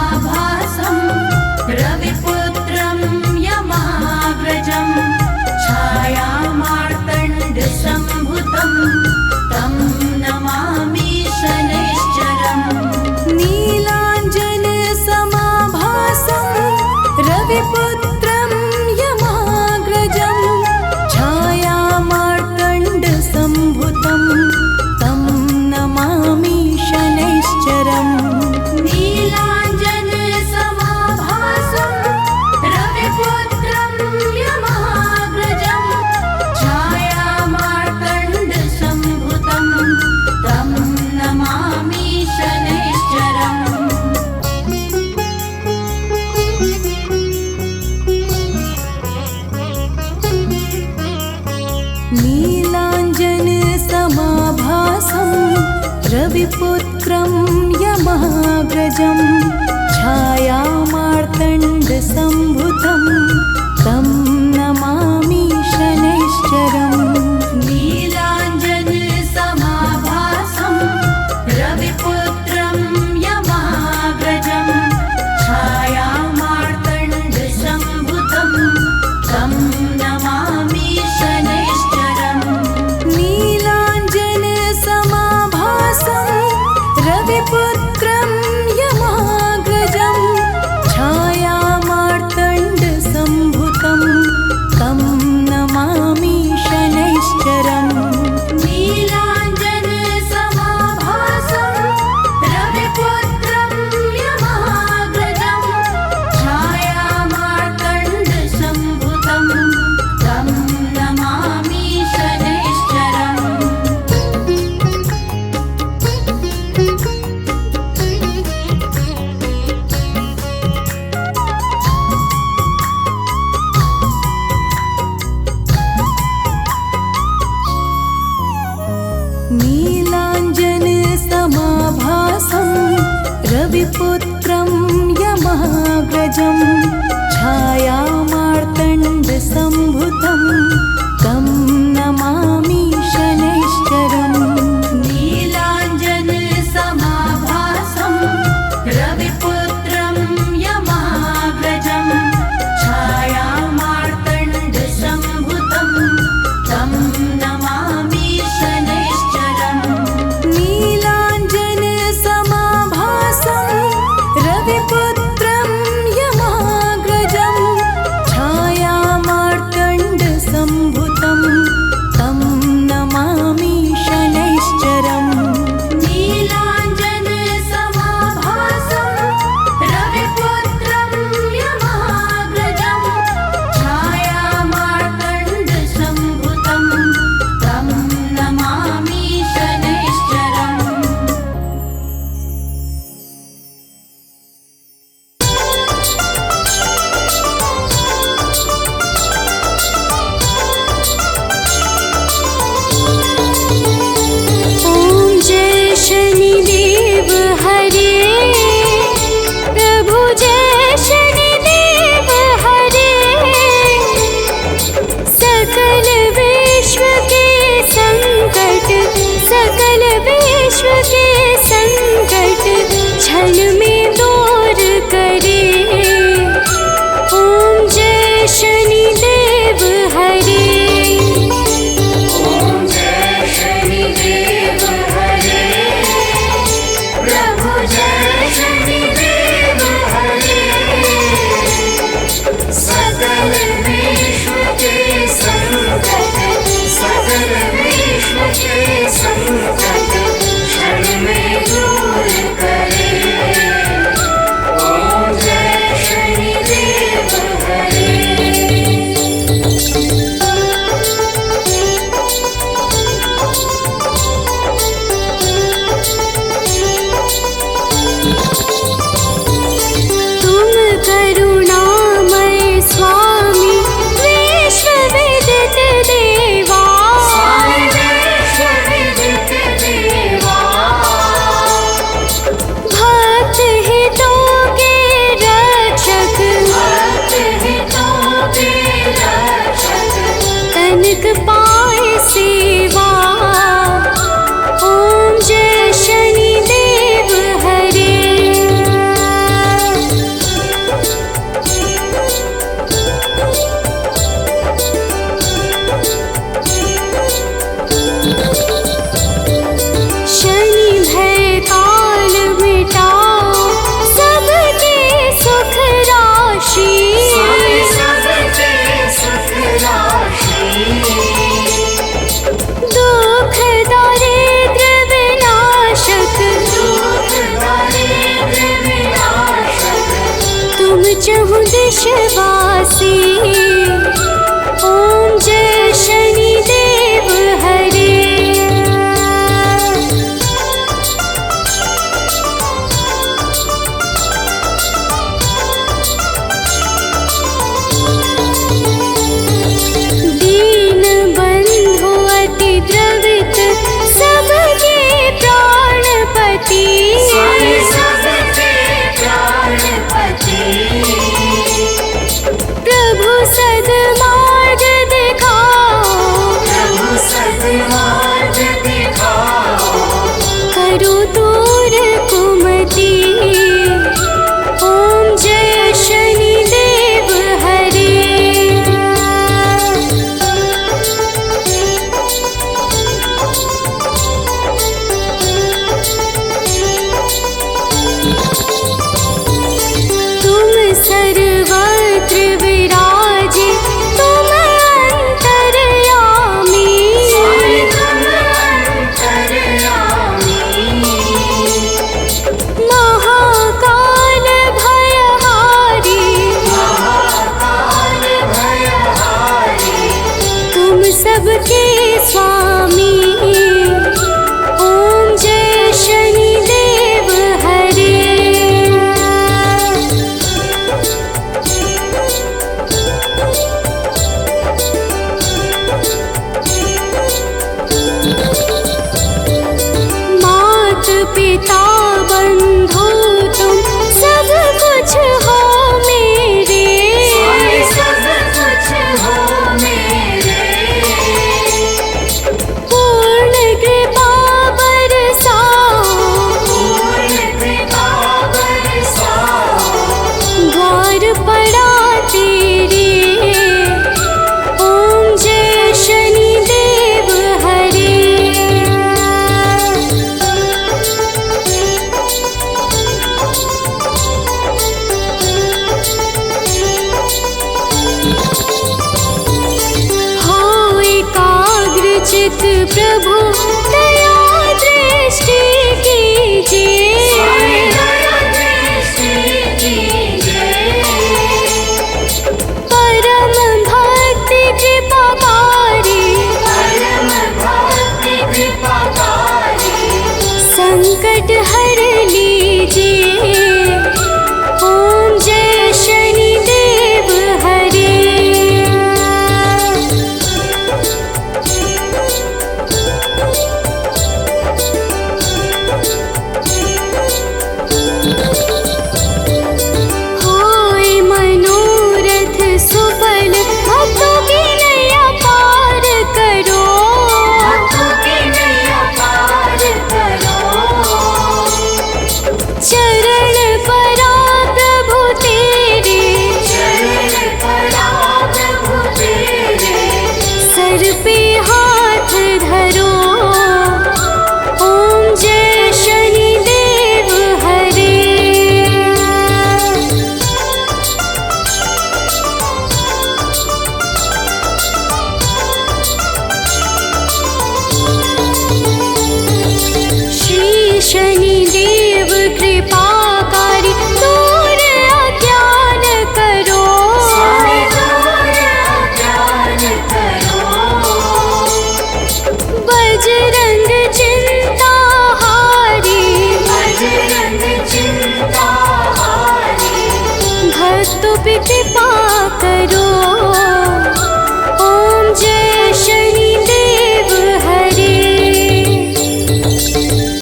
[SPEAKER 3] महाग्रजं छायामार्तण्डसम्भुतं तं नमामि शनैश्चरम् नीलाञ्जनसमाभासं रविपुत्रं यमाग्रजं छायामार्तण्डसम्भुतं तं नमामि शनैश्चरम् नीलाञ्जनसमाभासं रविपुत्रं यमाग्रजं छायामार्तण्डसम्भुतं तं नमामि शनैश्चरम् नीलाञ्जनसमाभासं रविपुत्रं यमाग्रजं छायामार्तण्डसम्भुतं तं नमामि शनैश्चरम् नीलाञ्जनसमाभासं रविपुत्रं यमाग्रजं छायामार्तण्डसम्भुतं तं नमामि शनैश्चरम् नीलाञ्जनसमाभासं रविपुत्रं यमाग्रजं छायामार्तण्डसम्भुतं तं नमामि शनैश्चरम् नीलाञ्जनसमाभासं रविपुत्रं यमाग्रजं छायामार्तण्डसम्भुतं तं नमामि शनैश्चरम् नीलाञ्जनसमाभासं रविपुत्रं यमाग्रजं छायामार्तण्डसम्भुतं तं नमामि शनैश्चरम्
[SPEAKER 1] ॐ जय शनिदेव हरे प्रभु जय शनिदेव हरे सकल विश्व के संकट क्षण में दूर करे ॐ जय शनिदेव हरे प्रभु जय शनिदेव हरे सकल विश्व के संकट क्षण में दूर करे ॐ जय शनिदेव हरे तुम करुणामय स्वामी विश्वविदित देवा भक्त हितों के रक्षक तनिक पाए सेवा ॐ जय शनिदेव हरे शनि भय काल मिटाओ सबके सुख राशि दुख दारिद्र विनाशक तुम चहु दिशवासी ॐ जय शनिदेव हरे दीन बंधु अति द्रवित सबके प्राणपति